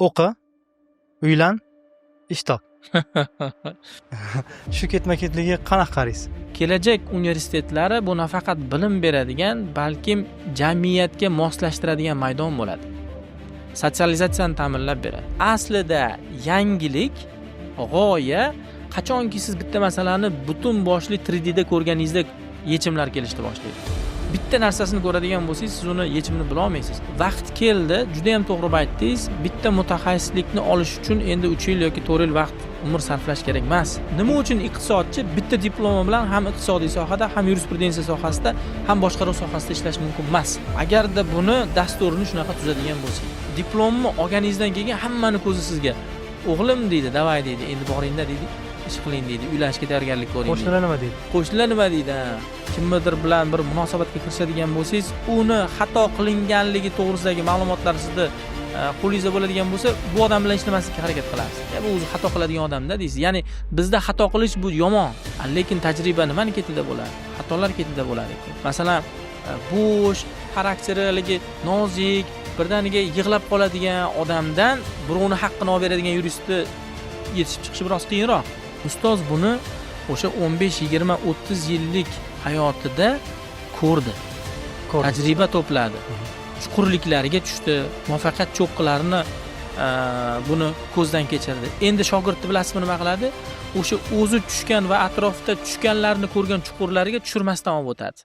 o'qi, uylan, ish top. Shu ketma-ketligi qanaqa qaraysiz? Kelajak universitetlari bu nafaqat bilim beradigan, balkim jamiyatga moslashtiradigan maydon bo'ladi. Sotsializatsiyani ta'minlab beradi. Aslida yangilik, g'oya qachonki siz bitta masalani butun boshli 3D da ko'rganingizda yechimlar kelishni boshlaydi. Bitta narsasini ko'radigan bo'lsangiz, siz uni yechimini bila olmaysiz. Vaqt keldi, juda ham to'g'ri aytdingiz. Bitta mutaxassislikni olish uchun endi 3 yil yoki 4 yil vaqt umr sarflash kerak emas. Nima uchun iqtisodchi bitta diplomi bilan ham iqtisodiy sohada, ham yurisprudensiya sohasida, ham boshqaruv sohasida ishlash mumkin emas. Agarda buni dasturini shunaqa tuzadigan bo'lsak, diplomni olganingizdan keyin hammani ko'zi sizga o'g'lim deydi, davay deydi, endi boringda deydi, ish qiling deydi, uylanishga tayyorgarlik ko'ring. Qo'shnilar nima deydi? Qo'shnilar nima deydi? Kimnidir bilan bir munosabatga kirishadigan bo'lsangiz, uni xato qilinganligi to'g'risidagi ma'lumotlar sizda qo'lingizda bo'ladigan bo'lsa, bu odam bilan ishlamaslikka harakat qilasiz. Bu o'zi xato qiladigan odamda deysiz. Ya'ni bizda xato qilish bu yomon, lekin tajriba nimani ketida bo'ladi? Xatolar ketida bo'ladi. Masalan, bo'sh, xarakterligi nozik, birdaniga yig'lab qoladigan odamdan birovni haqqini olib beradigan yuristni yetishib chiqishi biroz qiyinroq. Ustoz buni o'sha 15, 20, 30 yillik hayotida ko'rdi. Tajriba to'pladi. Chuqurliklariga tushdi, muvaffaqiyat cho'qqalarini buni ko'zdan kechirdi. Endi shogirdi bilasizmi nima qiladi? O'sha o'zi tushgan va atrofda tushganlarni ko'rgan chuqurlariga tushirmasdan olib o'tadi.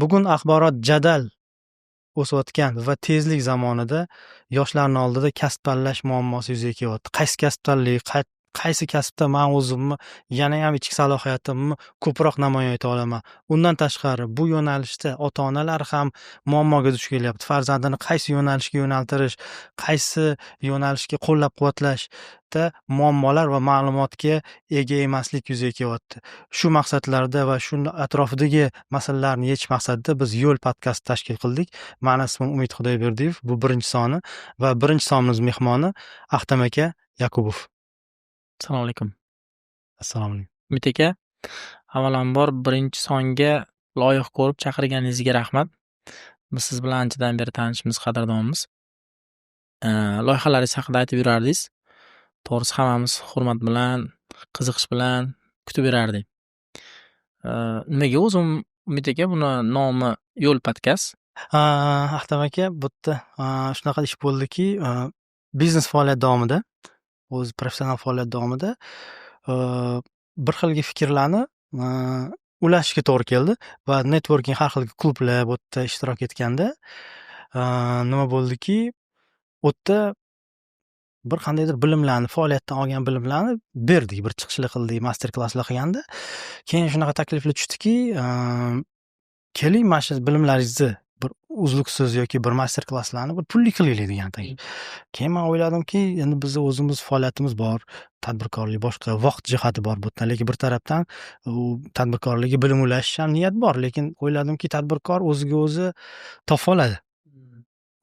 Bugun axborot jadal o'sayotgan va tezlik zamonida yoshlarning oldida kasb tanlash muammosi yuzaga kelyapti. Qaysi kasb tanlay, qaysi kasbda men o'zimni yana ham ichki salohiyatimni ko'proq namoyon eta olaman. Undan tashqari bu yo'nalishda ota-onalar ham muammoga duch kelyapti. Farzandini qaysi yo'nalishga yo'naltirish, qaysi yo'nalishga qo'llab-quvvatlashda muammolar va ma'lumotga ega emaslik yuzaga kelyapti. Shu maqsadlarda va shu atrofidagi masalalarni yechish maqsadida biz Yo'l podkast tashkil qildik. Meni ismim Umid Xudoyberdiyev, bu birinchi soni va birinchi sonimiz mehmoni Ahtam aka Yakubov. Assalomu alaykum. Assalomu alaykum. Umid aka, avvalambor birinchi songa loyiq ko'rib chaqirganingizga rahmat. Biz siz bilan anchadan beri tanishimiz, qadrdonimiz. Loyihalaringiz haqida aytib yurardingiz. To'g'risi hammamiz hurmat bilan, qiziqish bilan kutib yurardik. Nimaga o'zim Umid aka buni nomi Yo'l podkast? Ahtam aka, bu yerda shunaqa ish bo'ldiki, biznes faoliyat davomida, o'z professional faoliyat davomida bir xilgi fikrlarni ulashishga to'g'ri keldi va networking har xil klublar bu yerda ishtirok etganda nima bo'ldiki, u yerda bir qandaydir bilimlarni, faoliyatdan olgan bilimlarni berdik, bir chiqishlar qildik, master klasslar qilganda, keyin shunaqa takliflar tushdiki, keling mana shu bilimlaringizni bir uzluksiz yoki bir master klasslarni bir pulli qilaylik degan taklif. Keyin men o'yladimki, endi bizni o'zimiz faoliyatimiz bor, tadbirkorlik, boshqa vaqt jihati bor bu yerda, lekin bir tarafdan u tadbirkorlikka bilim ulashish ham niyat bor, lekin o'yladimki, tadbirkor o'ziga o'zi topa oladi.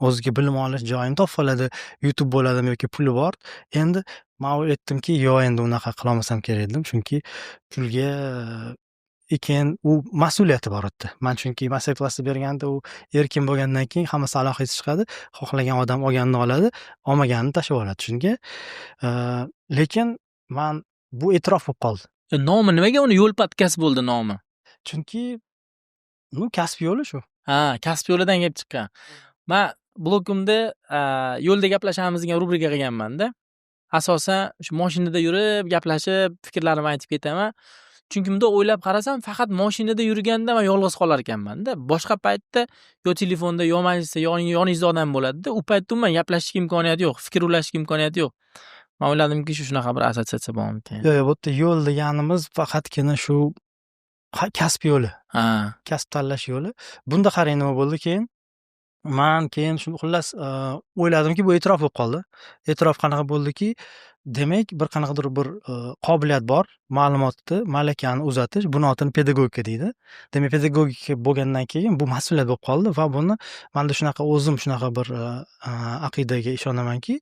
O'ziga bilim olish joyini topa oladi, YouTube bo'ladimi yoki puli bor. Endi men o'yladimki, yo'q, endi unaqa qila olmasam kerak edim, chunki pulga ekan u mas'uliyati bor edi. Men chunki master klassni berganda u erkin bo'lgandan keyin hamma salohiyati chiqadi, xohlagan odam olganini oladi, olmaganini tashlab oladi. Shunga lekin men bu e'tirof bo'lib qoldi. Nomi nimaga uni Yo'l podkast bo'ldi nomi? Chunki kasb yo'li shu. Kasb yo'lidan kelib chiqqan. Men blogimda yo'lda gaplashamiz degan rubrika qilganman-da. Asosan shu mashinada yurib, gaplashib, fikrlarimni aytib ketaman. Chunki bunda o'ylab qarasam, faqat mashinada yurganda men yolg'iz qolar ekanman-da. Boshqa paytda yo telefonda, yo majlisda, yoningizda odam bo'ladi-da. U paytda umuman gaplashishga imkoniyati yo'q, fikr ulashishga imkoniyati yo'q. Men o'yladimki, shunaqa bir assotsiatsiya bormikan. Yo'q, bu yerda yo'l deganimiz faqatgina shu kasb yo'li, Ha. kasb tanlash yo'li. Bunda qarang nima bo'ldi keyin. Keyin xullas o'yladimki, bu e'tirof bo'lib qoldi. E'tirof qanaqa bo'ldiki, demak bir qanaqadir bir qobiliyat bor, ma'lumotni, malakani uzatish, buni otini pedagogika deydi. Demak, pedagogika bo'lgandan keyin bu mas'uliyat bo'lib qoldi va buni menda shunaqa o'zim shunaqa bir aqidaga ishonamanki,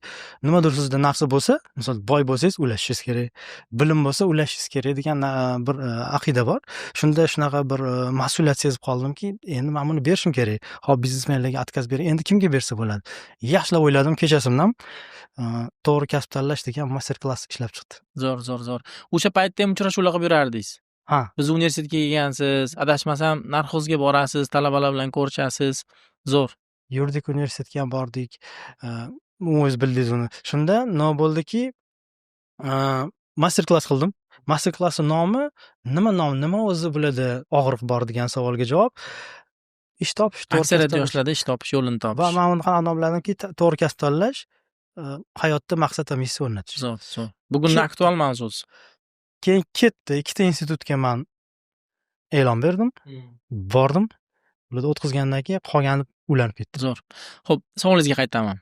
nimadir sizda narsa bo'lsa, misol boy bo'lsangiz ulashishingiz kerak, bilim bo'lsa ulashishingiz kerak degan bir aqida bor. Shunda shunaqa bir mas'uliyat sezib qoldimki, endi men buni berishim kerak. Hop, biznesmenlarga atkaz bering. Endi kimga bersa bo'ladi? Yaxshilab o'yladim kechasimdan. To'g'ri kasb tanlash degan master klass ishlab chiqdi. Zo'r. O'sha paytda ham uchrashuvlar qilib yurardingiz. Ha, Biz universitetga kelgansiz, adashmasam narxozga borasiz, talabalar bilan ko'rishasiz. Zo'r. yuridik universitetga ham bordik. O'zingiz bildingiz uni. Shunda nima bo'ldiki, master klass qildim. Master klassi nomi nima o'zi biladi og'riq bor degan savolga javob. Ish topish, to'g'ri kasb Aksariyat tanlash. yoshlarda ish topish yo'lini Va topish. men uni qanaqa biladimki, to'g'ri kasb tanlash hayotda maqsad va missiya o'rnatish. Zo'r. Bugunning aktual mavzusi. Keyin ketdi, ikkita institutga men e'lon berdim, bordim. Ularda o'tkazgandan keyin qolgani ulanib ketdi. Zo'r. Xo'p, savolingizga qaytaman.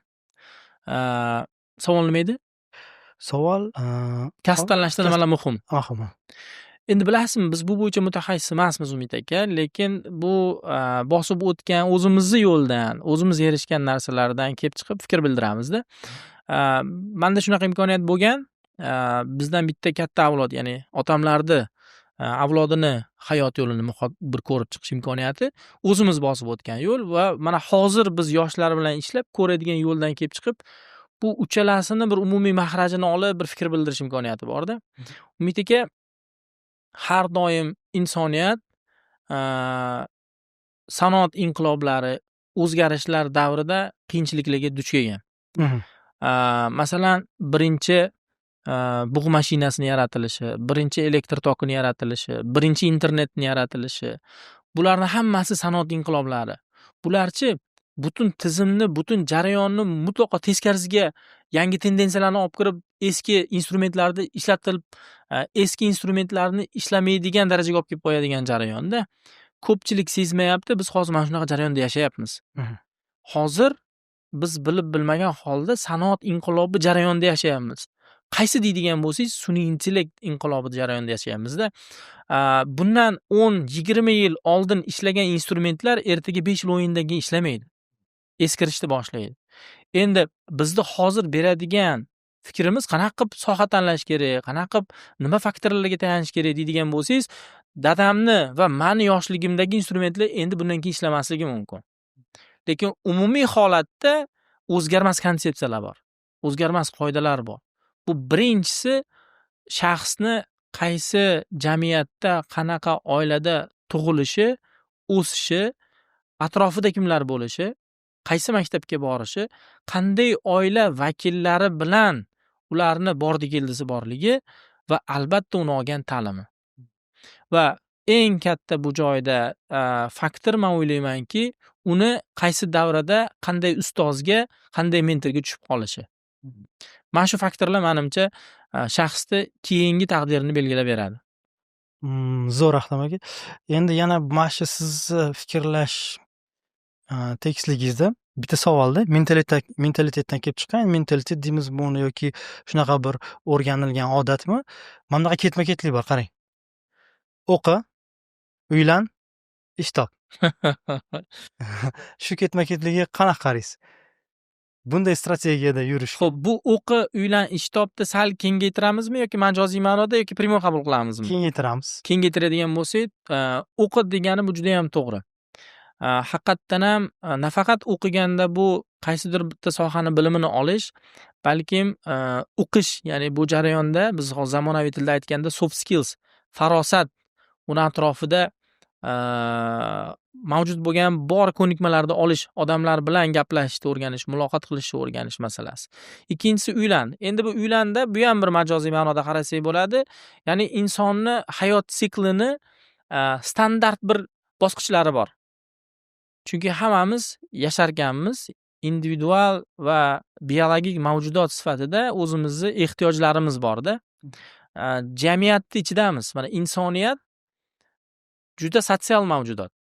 Savol nima edi? Savol Kasb tanlashda nimalar muhim? muhim. Endi bilasizmi, biz bu bo'yicha mutaxassis emasmiz Umid aka, lekin bu bosib o'tgan o'zimizni yo'ldan, o'zimiz erishgan narsalardan kelib chiqib fikr bildiramizda. Menda shunaqa imkoniyat bo'lgan. Bizdan bitta katta avlod, ya'ni otamlarni avlodini hayot yo'lini bir ko'rib chiqish imkoniyati o'zimiz bosib o'tgan yo'l va mana hozir biz yoshlar bilan ishlab ko'radigan yo'ldan kelib chiqib, bu uchalasini bir umumiy mahrajini olib bir fikr bildirish imkoniyati borda. Umid aka, har doim insoniyat sanoat inqiloblari, o'zgarishlar davrida qiyinchiliklarga duch kelgan. Masalan, birinchi bug' mashinasini yaratilishi, birinchi elektr tokini yaratilishi, birinchi internetni yaratilishi, bularning hammasi sanoat inqiloblari. Bularchi butun tizimni, butun jarayonni mutlaqo teskarisiga yangi tendensiyalarni olib kirib, eski instrumentlarni ishlatilib, eski instrumentlarni ishlamaydigan darajaga olib kelib qo'yadigan jarayonda. Ko'pchilik sezmayapti, biz hozir mana shunaqa jarayonda yashayapmiz. Hozir biz bilib bilmagan holda sanoat inqilobi jarayonida yashayapmiz. Qaysi deydigan bo'lsangiz, sun'iy intellekt inqilobi jarayonida yashayapmiz-da. Bundan 10-20 yil oldin ishlagan instrumentlar ertaga 5 yil o'yindan keyin ishlamaydi. Eskirishni boshlaydi. Endi bizni hozir beradigan fikrimiz qanaqa qilib soha tanlash kerak, qanaqa qilib nima faktorlarga tayanish kerak deydigan bo'lsangiz, dadamni va meni yoshligimdagi instrumentlar endi bundan keyin ishlamasligi mumkin. Lekin umumiy holatda o'zgarmas konsepsiyalar bor. O'zgarmas qoidalar bor. Bu birinchisi shaxsni qaysi jamiyatda, qanaqa oilada tug'ilishi, o'sishi, atrofida kimlar bo'lishi, qaysi maktabga borishi, qanday oila vakillari bilan ularni bordi-keldisi borligi va albatta uni olgan ta'limi. Va eng katta bu joyda faktor men o'ylaymanki, uni qaysi davrada qanday ustozga, qanday mentorga tushib qolishi. Mana shu faktorlar menimcha shaxsni keyingi taqdirini belgilab beradi. Zo'r Ahtam aka. Endi yana mana shu sizni fikrlash tekisligingizda bitta savolda mentalitetdan kelib chiqqan. Mentalitet deymiz buni yoki shunaqa bir o'rganilgan odatmi? Mana bunaqa ketma-ketlik bor, qarang. O'qi, uylan, ish top. Shu ketma-ketligiga qanaqa qaraysiz? Bunday strategiyada yurish. Xo'p, bu o'qi, uylan, ish topni sal kengaytiramizmi yoki majoziy ma'noda yoki primo qabul qilamizmi? Kengaytiramiz. Kengaytiradigan bo'lsak, o'qi degani bu juda ham to'g'ri. Haqiqatdan ham nafaqat o'qiganda bu qaysidir bitta sohani bilimini olish, balkim o'qish, ya'ni bu jarayonda biz hozir zamonaviy tilda aytganda soft skills, farosat, uni atrofida mavjud bo'lgan bor ko'nikmalarni olish, odamlar bilan gaplashishni o'rganish, muloqot qilishni o'rganish masalasi. Ikkinchisi uylan. Endi bu uylanda bu ham bir majoziy ma'noda qarasak bo'ladi. Ya'ni insonni hayot siklini standart bir bosqichlari bor. Chunki hammamiz yasharkanmiz, individual va biologik mavjudot sifatida o'zimizni ehtiyojlarimiz borda. Jamiyatning ichidamiz. Mana insoniyat juda sotsial mavjudot.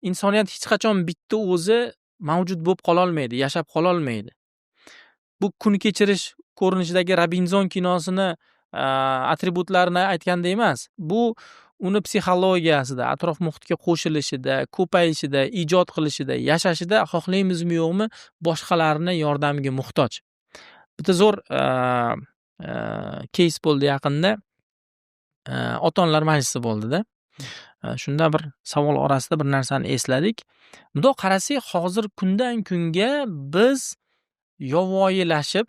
Insoniyat hech qachon bitta o'zi mavjud bo'lib qololmaydi, yashab qololmaydi. Bu kun kechirish ko'rinishidagi Robinzon kinosini atributlarini aytganda emas. Bu uni psixologiyasida, atrof muhitga qo'shilishida, ko'payishida, ijod qilishida, yashashida xohlaymizmi yo'qmi boshqalarni yordamiga muhtoj. Bitta zo'r keys bo'ldi yaqinda. Ota-onalar majlisi bo'ldi-da. Shunda bir savol orasida bir narsani esladik. Bundoq qarasak, hozir kundan kunga biz yovvoyilashib,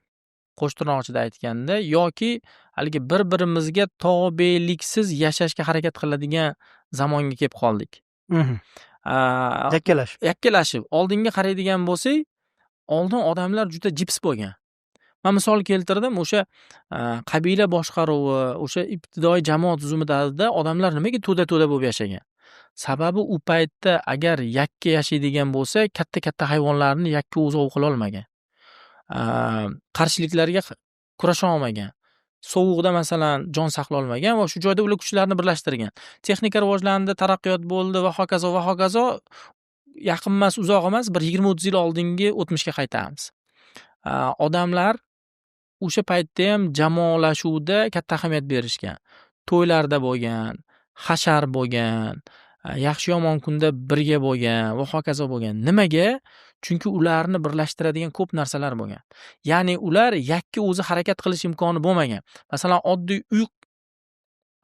qo'shtirnoqchida aytganda, yoki haligi bir-birimizga tobeliksiz yashashga harakat qiladigan zamonga kelib qoldik. Yakkalashib. Oldinga qaraydigan bo'lsak, oldin odamlar juda jips bo'lgan. Men misol keltirdim, o'sha qabila boshqaruvi, o'sha ibtidoiy jamoat tuzumida odamlar nimaga to'da-to'da bo'lib yashagan? Sababi u paytda agar yakka yashaydigan bo'lsa, katta-katta hayvonlarni yakka o'zi ov qila olmagan. Qarshiliklarga kurasha olmagan. Sovuqda masalan jon saqlay olmagan va shu joyda ular kuchlarini birlashtirgan. Texnika rivojlandi, taraqqiyot bo'ldi va hokazo va hokazo. Yaqin emas, uzoq emas, bir 20-30 yil oldingi o'tmishga qaytamiz. Odamlar o'sha paytda ham jamoalashuvda katta ahamiyat berishgan. To'ylarda bo'lgan, hashar bo'lgan, yaxshi yomon kunda birga bo'lgan va hokazo bo'lgan. Nimaga? Chunki ularni birlashtiradigan ko'p narsalar bo'lgan. Ya'ni ular yakka o'zi harakat qilish imkoni bo'lmagan. Masalan, oddiy uy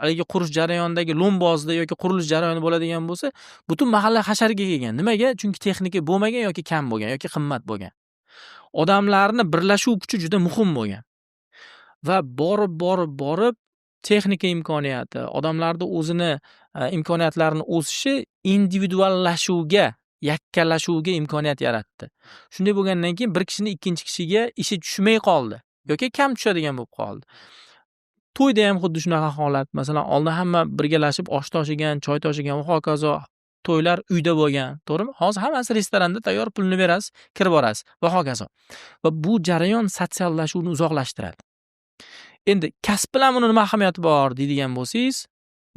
haligi qurish jarayonidagi lo'mbozda yoki qurilish jarayoni bo'ladigan bo'lsa, butun mahalla hasharga kelgan. Nimaga? Chunki texnika bo'lmagan yoki kam bo'lgan yoki qimmat bo'lgan. Odamlarni birlashuv kuchi juda muhim bo'lgan. Va borib texnika imkoniyati, odamlarda o'zini imkoniyatlarini o'sishi individuallashuvga, yakkalashuvga imkoniyat yaratdi. Shunday bo'lgandan keyin bir kishini ikkinchi kishiga ishi tushmay qoldi yoki kam tushadigan bo'lib qoldi. To'yda ham xuddi shunaqa holat. Masalan, oldin hamma birgalashib osh toshigan, choy toshigan va hokazo. To'ylar uyda bo'lgan, to'g'rimi? Hozir hammasi restoranda tayyor, pulni berasiz, kirib borasiz va hokazo. Va bu jarayon sotsiallashuvni uzoqlashtiradi. Endi kasb bilan buni nima ahamiyati bor deydigan bo'lsangiz,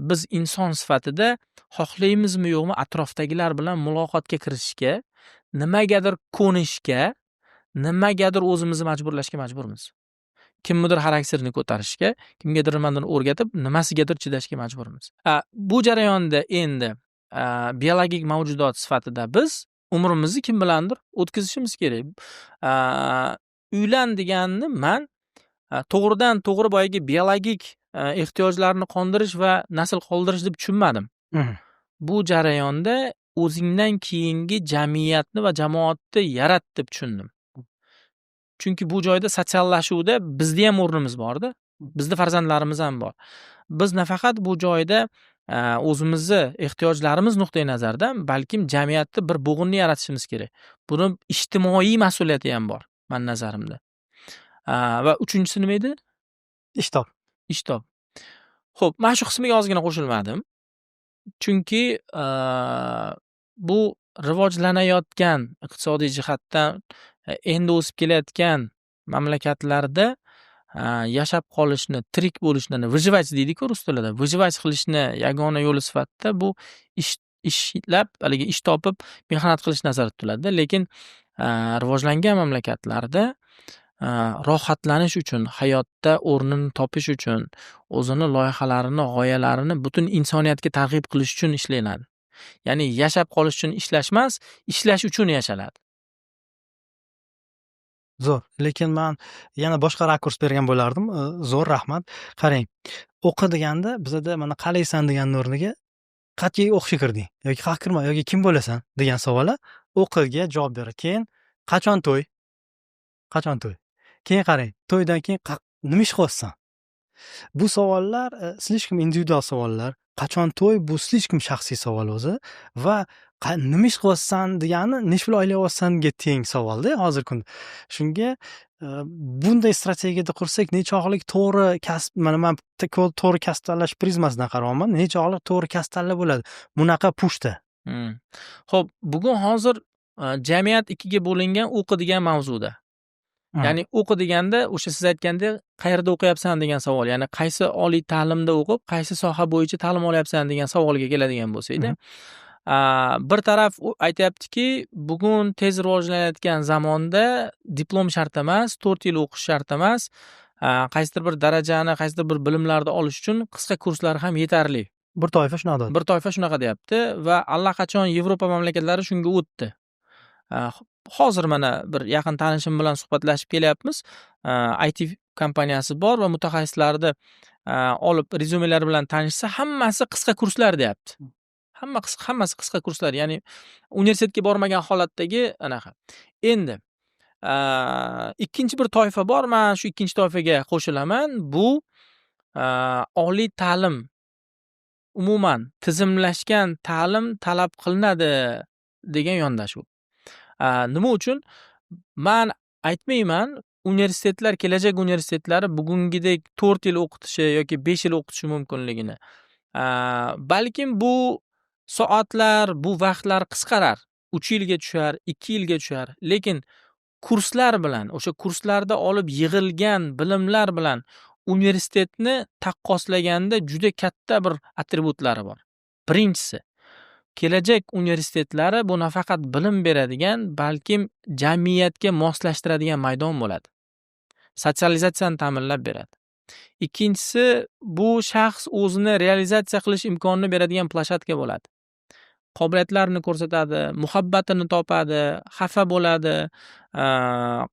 biz inson sifatida xohlaymizmi yo'qmi atrofdagilar bilan muloqotga kirishishga, nimagadir ko'nishga, nimagadir o'zimizni majburlashga majburmiz. Kimnidir xarakterini ko'tarishga, kimgadir nimadan o'rgatib, nimasigadir chidashga majburmiz. Bu jarayonda endi biologik mavjudot sifatida biz umrimizni kim bilandir o'tkazishimiz kerak. Uylan deganni men to'g'ridan to'g'ri boyagi biologik ehtiyojlarni qondirish va nasl qoldirish deb tushunmadim. Bu jarayonda o'zingdan keyingi jamiyatni va jamoatni yarat deb tushundim. Chunki bu joyda sotsiallashuvda bizda ham o'rnimiz bor-da. Bizda farzandlarimiz ham bor. Biz nafaqat bu joyda o'zimizni ehtiyojlarimiz nuqtai nazardan, balkim jamiyatda bir bo'g'inni yaratishimiz kerak. Buni ijtimoiy mas'uliyati ham bor, men nazarimda. Va uchinchisi nima edi? Ishtob. Xo'p, men shu qismiga ozgina qo'shilmadim. Chunki bu rivojlanayotgan iqtisodiy jihatdan endi o'sib kelayotgan mamlakatlarda yashab qolishni, tirik bo'lishni, выживать deydi-ku rus tilida. Выживать qilishni yagona yo'li sifatida bu ishlab, haligi ish topib, mehnat qilish nazarda tutiladi. Lekin rivojlangan mamlakatlarda rohatlanish uchun, hayotda o'rnini topish uchun, o'zini loyihalarini, g'oyalarini butun insoniyatga targ'ib qilish uchun ishlanadi. Ya'ni yashab qolish uchun ishlash emas, ishlash uchun yashaladi. Zo'r. Lekin men yana boshqa rakurs bergan bo'lardim. Zo'r, rahmat. Qarang, o'qi deganda bizda mana qalaysan degan o'rniga qat'iy o'qishga kirding yoki haq kirma yoki kim bo'lasan degan savollar o'qiga javob beradi. Keyin qachon to'y? Keyin qarang, to'ydan keyin nima ish qilyapsan? Bu savollar slishkom individual savollar. Qachon to'y bu slishkom shaxsiy savol o'zi va nima ish qilyapsan degani necha pul oylayapsanga teng savolda hozir kunda. Shunga bunday strategiyada qursak, nechog'lik to'g'ri kasb, mana men to'g'ri kasb tanlash prizmasidan qarayapman. Nechog'lik to'g'ri kasb tanlab bo'ladi bunaqa pushda. Xo'p, bugun hozir jamiyat ikkiga bo'lingan o'qi degan mavzuda. Ya'ni o'qi deganda o'sha siz aytgandek qayerda o'qiyapsan degan savol, ya'ni qaysi oliy ta'limda o'qib, qaysi soha bo'yicha ta'lim olyapsan degan savolga keladigan bo'lsak-da, bir taraf u aytyaptiki, bugun tez rivojlanayotgan zamonda diplom shart emas, 4 yil o'qish shart emas, qaysidir bir darajani, qaysidir bir bilimlarni olish uchun qisqa kurslar ham yetarli. Bir toifa shunaqa deyapti. Bir toifa shunaqa deyapti va allaqachon Yevropa mamlakatlari shunga o'tdi. Hozir mana bir yaqin tanishim bilan suhbatlashib kelyapmiz. IT kompaniyasi bor va mutaxassislarni olib rezyumelari bilan tanishsa, hammasi qisqa kurslar deyapti. Hammasi qisqa kurslar, ya'ni universitetga bormagan holatdagi anaqa. Endi ikkinchi bir toifa bor, men shu ikkinchi toifaga qo'shilaman. Bu oliy ta'lim, umuman tizimlashgan ta'lim talab qilinadi degan yondashuv. Nima uchun? Men aytmayman, universitetlar, kelajak universitetlari bugungidek 4 yil o'qitishi yoki 5 yil o'qitishi mumkinligini. Balkim bu soatlar, bu vaqtlar qisqarar. 3 yilga tushar, 2 yilga tushar. Lekin kurslar bilan, o'sha kurslarda olib yig'ilgan bilimlar bilan universitetni taqqoslaganda juda katta bir atributlari bor. Birinchisi, kelajak universitetlari bu nafaqat bilim beradigan, balkim jamiyatga moslashtiradigan maydon bo'ladi. Sotsializatsiyani ta'minlab beradi. Ikkinchisi, bu shaxs o'zini realizatsiya qilish imkonini beradigan plashatka bo'ladi. Qobiliyatlarini ko'rsatadi, muhabbatini topadi, xafa bo'ladi,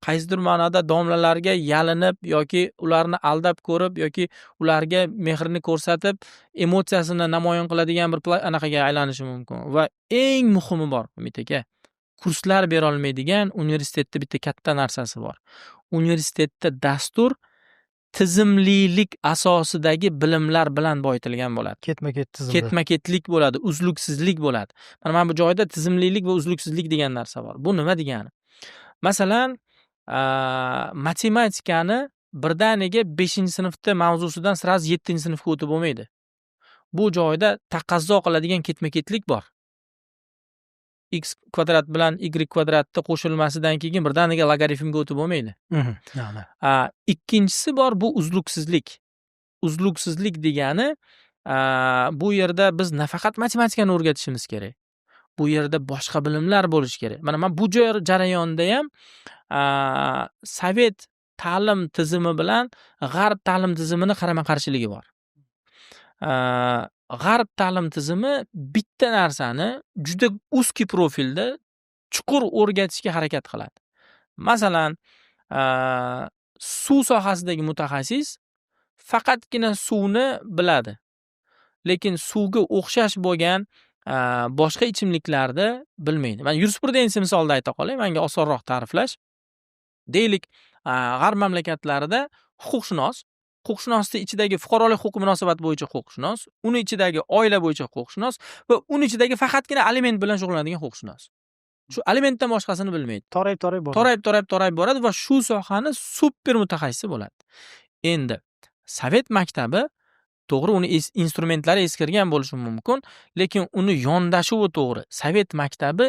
qaysidir ma'noda domlalarga yalinib yoki ularni aldab ko'rib yoki ularga mehrini ko'rsatib, emotsiyasini namoyon qiladigan bir anaqaga aylanishi mumkin. Va eng muhimi bor, Umid aka. Kurslar bera olmaydigan universitetda bitta katta narsasi bor. Universitetda dastur tizimlilik asosidagi bilimlar bilan boyitilgan bo'ladi. Ketma-ket tizimda. Ketma-ketlik bo'ladi, uzluksizlik bo'ladi. Mana bu joyda tizimlilik va uzluksizlik degan narsa bor. Bu nima degani? Masalan, matematikani birdaniga 5-sinfda mavzusidan sirasi 7-sinfga o'tib bo'lmaydi. Bu joyda taqozo qiladigan ketma-ketlik bor. X kvadrat bilan Y kvadratni qo'shilmasidan keyin birdaniga logaritmga o'tib bo'lmaydi. Ikkinchisi bor, bu uzluksizlik. Uzluksizlik degani, bu yerda biz nafaqat matematikani o'rgatishimiz kerak. Bu yerda boshqa bilimlar bo'lishi kerak. Mana men bu jarayonda ham Sovet ta'lim tizimi bilan G'arb ta'lim tizimini qarama-qarshiligi bor. G'arb ta'lim tizimi bitta narsani juda узкий profilda chuqur o'rgatishga harakat qiladi. Masalan, suv sohasidagi mutaxassis faqatgina suvni biladi. Lekin suvga o'xshash bo'lgan boshqa ichimliklarni bilmaydi. Men yurisprudensiya misolida ayta qolay, menga osonroq ta'riflash. Deylik, G'arb mamlakatlarida huquqshunosning ichidagi fuqarolik huquqi munosabati bo'yicha huquqshunos, uni ichidagi oila bo'yicha huquqshunos va uni ichidagi faqatgina aliment bilan shug'ullanadigan huquqshunos. Shu alimentdan boshqasini bilmaydi. Torayib boradi va shu sohani super mutaxassisi bo'ladi. Endi Sovet maktabi to'g'ri, uni instrumentlari eskirgan bo'lishi mumkin, lekin uni yondashuvi to'g'ri. Sovet maktabi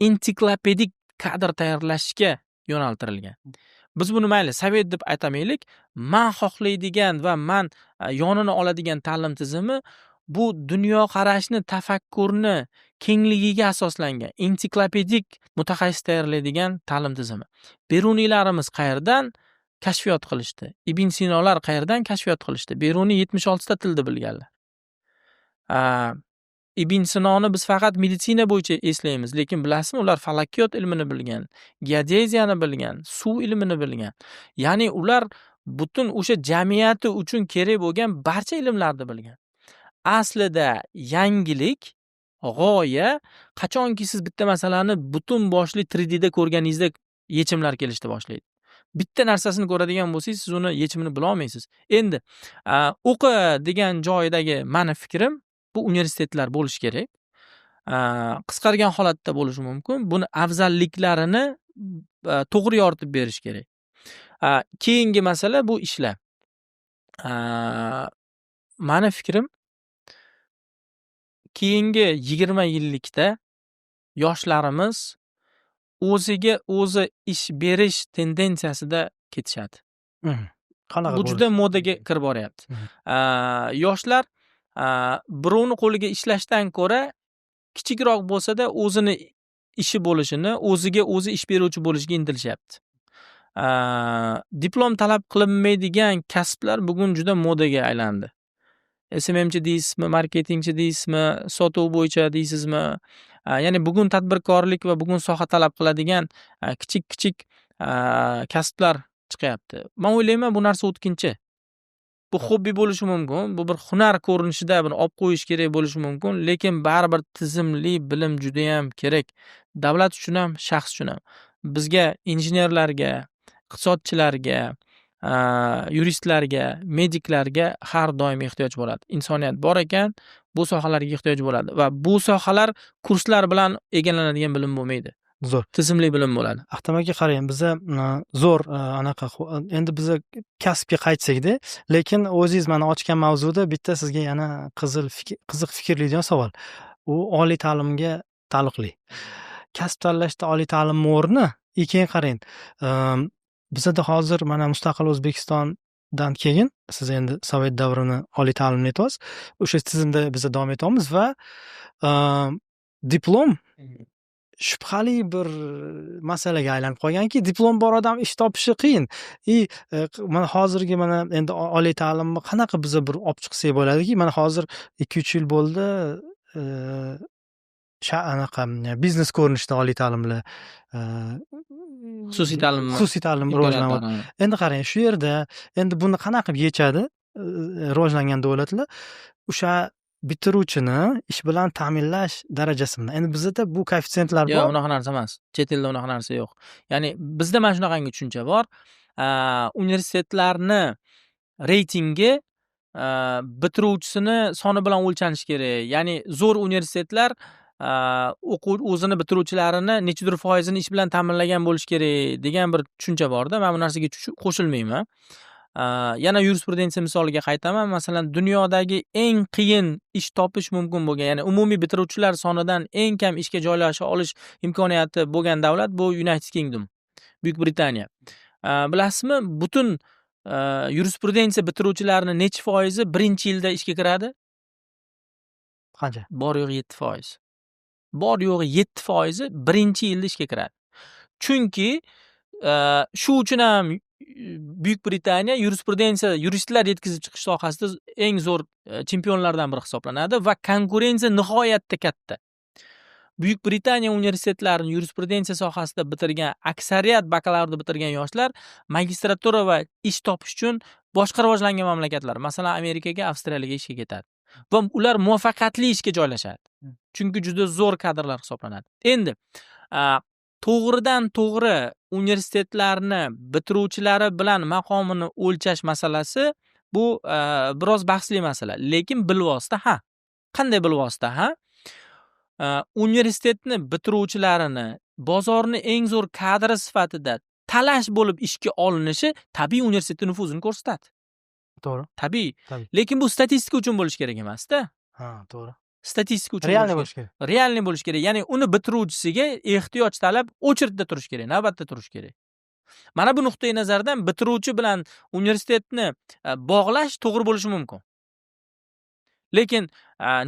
ensiklopedik kadr tayyorlashga yo'naltirilgan. Biz buni mayli Sovet deb aytamaylik, men xohlaydigan va men yonini oladigan ta'lim tizimi bu dunyoqarashni, tafakkurni kengligiga asoslangan ensiklopedik mutaxassis tayyorlaydigan ta'lim tizimi. Beruniylarimiz qayerdan kashfiyot qilishdi? Ibn Sinolar qayerdan kashfiyot qilishdi? Beruniy 76 ta tilni bilganlar. Ibn Sinoni biz faqat meditsina bo'yicha eslaymiz, lekin bilasizmi, ular falakiyot ilmini bilgan, geodeziyani bilgan, suv ilmini bilgan. Ya'ni ular butun o'sha jamiyati uchun kerak bo'lgan barcha ilmlarni bilgan. Aslida yangilik, g'oya qachonki siz bitta masalani butun boshli 3D da ko'rganingizda yechimlar kelishni boshlaydi. Bitta narsasini ko'radigan bo'lsangiz, siz uni yechimini bila olmaysiz. Endi o'qi degan joyidagi meni fikrim, bu universitetlar bo'lish kerak. Qisqargan holatda bo'lishi mumkin. Buni afzalliklarini to'g'ri yoritib berish kerak. Keyingi masala bu ishlar. Meni fikrim, keyingi 20 yillikda yoshlarimiz o'ziga o'zi ish berish tendensiyasida ketishadi. Mhm. Qanaqa Bu juda bo'lishi? modaga kirib boryapti. Mhm. Yoshlar birovni qo'liga ishlashdan ko'ra kichikroq bo'lsa-da o'zini ishi bo'lishini, o'ziga o'zi ish beruvchi bo'lishga intilishyapti. Diplom talab qilinmaydigan kasblar bugun juda modaga aylandi. SMMchi deysizmi, marketingchi deysizmi, sotuv bo'yicha deysizmi? Ya'ni bugun tadbirkorlik va bugun soha talab qiladigan kichik-kichik kasblar chiqyapti. Men o'ylayman bu narsa o'tkinchi. Bu hobbi bo'lishi mumkin, bu bir hunar ko'rinishida buni olib qo'yish kerak bo'lishi mumkin, lekin baribir tizimli bilim juda ham kerak. Davlat uchun ham, shaxs uchun ham. Bizga injenerlarga, iqtisodchilarga, yuristlarga, mediklarga har doim ehtiyoj bo'ladi. Insoniyat bor ekan, bu sohalarga ehtiyoj bo'ladi va bu sohalar kurslar bilan egallanadigan bilim bo'lmaydi. Zo'r. Tizimli bilim bo'ladi. Ahtam aka qarang, biza zo'r anaqa endi biza kasbga qaytsak-da, lekin o'zingiz mana ochgan mavzuda bitta sizga yana qiziq fikrlaydigan savol. U oliy ta'limga taalluqli. Kasb tanlashda oliy ta'lim o'rni, keyin qarang, bizada hozir mana mustaqil O'zbekistondan keyin siz endi Sovet davrini oliy ta'limni aytyapsiz. O'sha tizimda biz davom etyapmiz va diplom shubhali bir masalaga aylanib qolganki, diplom bor odam ish topishi qiyin. Mana hozirgi mana endi oliy ta'limni qanaqa biza bir olib chiqsak bo'ladiki, mana hozir 2-3 yil bo'ldi, anaqa biznes ko'rinishda oliy ta'limlar Xususiy ta'lim rivojlanyapti. Endi qarang, shu yerda endi buni qanaqa qilib yechadi rivojlangan davlatlar? O'sha bitiruvchini ish bilan ta'minlash darajasini. Endi bizda bu koeffitsiyentlar bor. Yo'q, unaqa narsa emas. Chet elda unaqa narsa yo'q. Ya'ni bizda mana shunaqangi tushuncha bor. Universitetlarni reytingi bitiruvchisini soni bilan o'lchanishi kerak. Ya'ni zo'r universitetlar o'zini bitiruvchilarini nechidir foizini ish bilan ta'minlagan bo'lishi kerak degan bir tushuncha bor-da. Men bu narsaga qo'shilmayman. Yana yurisprudensiya misoliga qaytaman. Masalan, dunyodagi eng qiyin ish topish mumkin bo'lgan, ya'ni umumiy bitiruvchilar sonidan eng kam ishga joylasha olish imkoniyati bo'lgan davlat bu United Kingdom, Buyuk Britaniya. Bilasizmi, butun yurisprudensiya bitiruvchilarining necha foizi birinchi yilda ishga kiradi? Qancha? Bor yo'g'i 7%. Bor yo'g'i 7% birinchi yilda ishga kiradi. Chunki shu uchun ham Buyuk Britaniya yurisprudensiya, yuristlar yetkazib chiqish sohasida eng zo'r chempionlardan biri hisoblanadi va konkurensiya nihoyatda katta. Buyuk Britaniya universitetlarini yurisprudensiya sohasida bitirgan aksariyat bakalavriat bitirgan yoshlar magistratura va ish topish uchun boshqa rivojlangan mamlakatlar, masalan Amerikaga, Avstraliyaga ishga ketadi. Va ular muvaffaqiyatli ishga joylashadi. Chunki juda zo'r kadrlar hisoblanadi. Endi to'g'ridan to'g'ri universitetlarni bitiruvchilari bilan maqomini o'lchash masalasi bu biroz bahsli masala. Lekin bilvosita ha. Qanday bilvosita ha? Universitetni bitiruvchilarini bozorni eng zo'r kadri sifatida talash bo'lib ishga olinishi tabiiy universitetning nufuzini ko'rsatadi. To'g'ri. Tabiiy. Tabiiy. Lekin bu statistika uchun bo'lish kerak emas-da. Ha, to'g'ri. Statistika uchun bo'lish kerak. Realniy bo'lish kerak. Ya'ni uni bitiruvchisiga ehtiyoj talab o'chirtda turish kerak, navbatda turish kerak. Mana bu nuqtai nazardan bitiruvchi bilan universitetni bog'lash to'g'ri bo'lishi mumkin. Lekin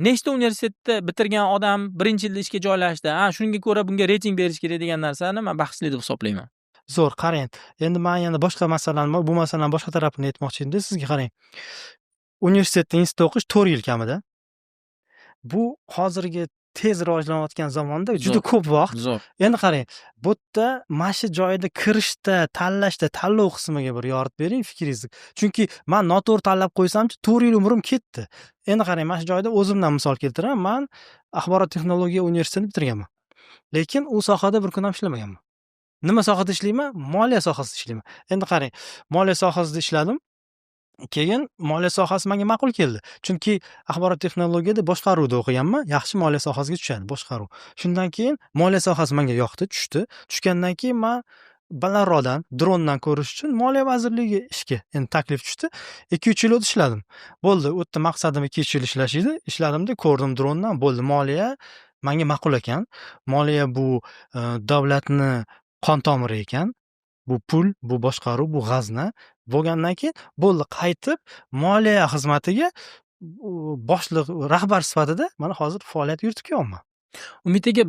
nechta universitetni bitirgan odam birinchi yilda ishga joylashdi, shunga ko'ra bunga reyting berish kerak degan narsani men bahsli deb hisoblayman. Zo'r, qarang. Endi men yana boshqa masalani, bu masalaning boshqa tarafini aytmoqchi edim. Sizga qarang. Universitetda institutda o'qish 4 yil kamida. Bu hozirgi tez rivojlanayotgan zamonda juda ko'p vaqt. Endi qarang, bu yerda mana shu joyda kirishda, tanlashda, tanlov qismiga bir yoritib bering fikringizni. Chunki men noto'g'ri tanlab qo'ysamchi, 4 yil umrim ketdi. Endi qarang, mana shu joyda o'zimdan misol keltiraman. Men axborot texnologiya universitetini bitirganman. Lekin u sohada bir kun ham ishlamaganman. Nima sohada ishlayman? Moliya sohasida ishlayman. Endi qarang, moliya sohasida ishladim. Keyin moliya sohasi menga ma'qul keldi. Chunki axborot texnologiyada boshqaruvda o'qiganman, yaxshi moliya sohasiga tushadi, boshqaruv. Shundan keyin moliya sohasi menga yoqdi, tushdi. Tushgandan keyin men balandroqdan, drondan ko'rish uchun Moliya vazirligiga ishga endi taklif tushdi. 2-3 yil o'tib ishladim. Bo'ldi, u yerda maqsadim 2-3 yil ishlash edi. Ishladimda ko'rdim drondan, bo'ldi, moliya menga ma'qul ekan. Moliya bu davlatni qon tomiri ekan. Bu pul, bu boshqaruv, bu g'azna bo'lgandan keyin bo'ldi qaytib moliya xizmatiga boshliq rahbar sifatida mana hozir faoliyat yuritib kelyapman. Umid aka,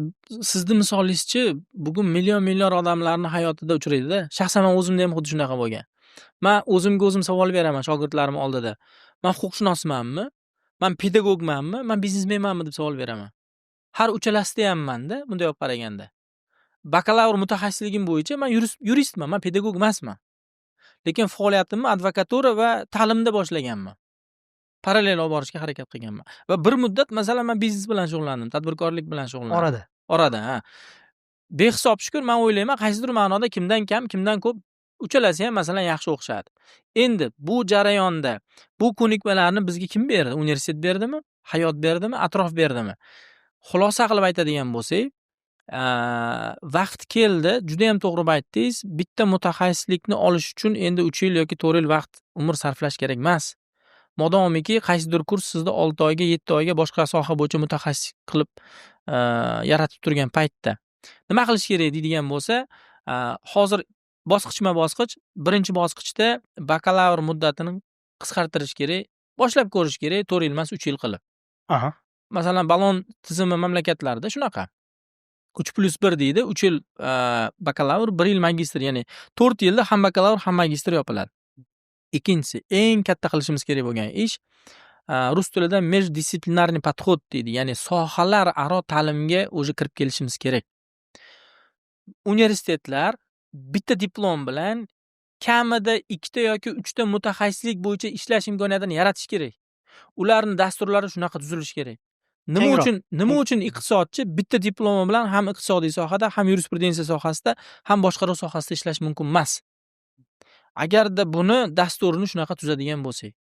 sizni misolingizchi bugun million odamlarni hayotida uchraydida. Shaxsan men o'zimda ham xuddi shunaqa bo'lgan. Men o'zimga o'zim savol beraman shogirdlarim oldida. Men huquqshunosmanmi? Men pedagogmanmi? Men biznesmenmanmi deb savol beraman. Har uchalasida hammanda bunday olib qaraganda. Bakalavr mutaxassisligim bo'yicha men yuristman, men pedagog emasman. Lekin faoliyatimni advokatura va ta'limda boshlaganman. Parallel olib borishga harakat qilganman. Va bir muddat masalan men biznes bilan shug'ullandim, tadbirkorlik bilan shug'ullandim. Orada, ha. Behisob shukur men o'ylayman, qaysidir ma'noda kimdan kam, kimdan ko'p uchalasi ham masalan yaxshi o'xshadi. Endi bu jarayonda bu ko'nikmalarni bizga kim berdi? Universitet berdimi? Hayot berdimi? Atrof berdimi? Xulosa qilib aytadigan bo'lsak, vaqt keldi, juda ham to'g'ri aytdingiz. Bitta mutaxassislikni olish uchun endi 3 yil yoki 4 yil vaqt, umr sarflash kerak emas. Modomiki qaysidir kurs sizni 6 oyga, 7 oyga boshqa soha bo'yicha mutaxassis qilib yaratib turgan paytda nima qilish kerak deydigan bo'lsa, hozir bosqichma-bosqich, birinchi bosqichda bakalavr muddatini qisqartirish kerak, boshlab ko'rish kerak, 4 yil emas, 3 yil qilib. Aha. Masalan, balon tizimi mamlakatlarida shunaqa. 3+1 deydi, 3 yil bakalavr, 1 yil magistr, ya'ni 4 yilda ham bakalavr, ham magistr yopiladi. Ikkinchisi, eng katta qilishimiz kerak bo'lgan ish, rus tilida междисциплинарный подход deydi, ya'ni sohalar aro ta'limga o'zi kirib kelishimiz kerak. Universitetlar bitta diplom bilan kamida 2 ta yoki 3 ta mutaxassislik bo'yicha ishlash imkoniyatini yaratish kerak. Ularning dasturlari shunaqa tuzilishi kerak. Nima uchun iqtisodchi bitta diplomi bilan ham iqtisodiy sohada, ham yurisprudensiya sohasida, ham boshqaruv sohasida ishlash mumkin emas. Agarda buni dasturini shunaqa tuzadigan bo'lsak.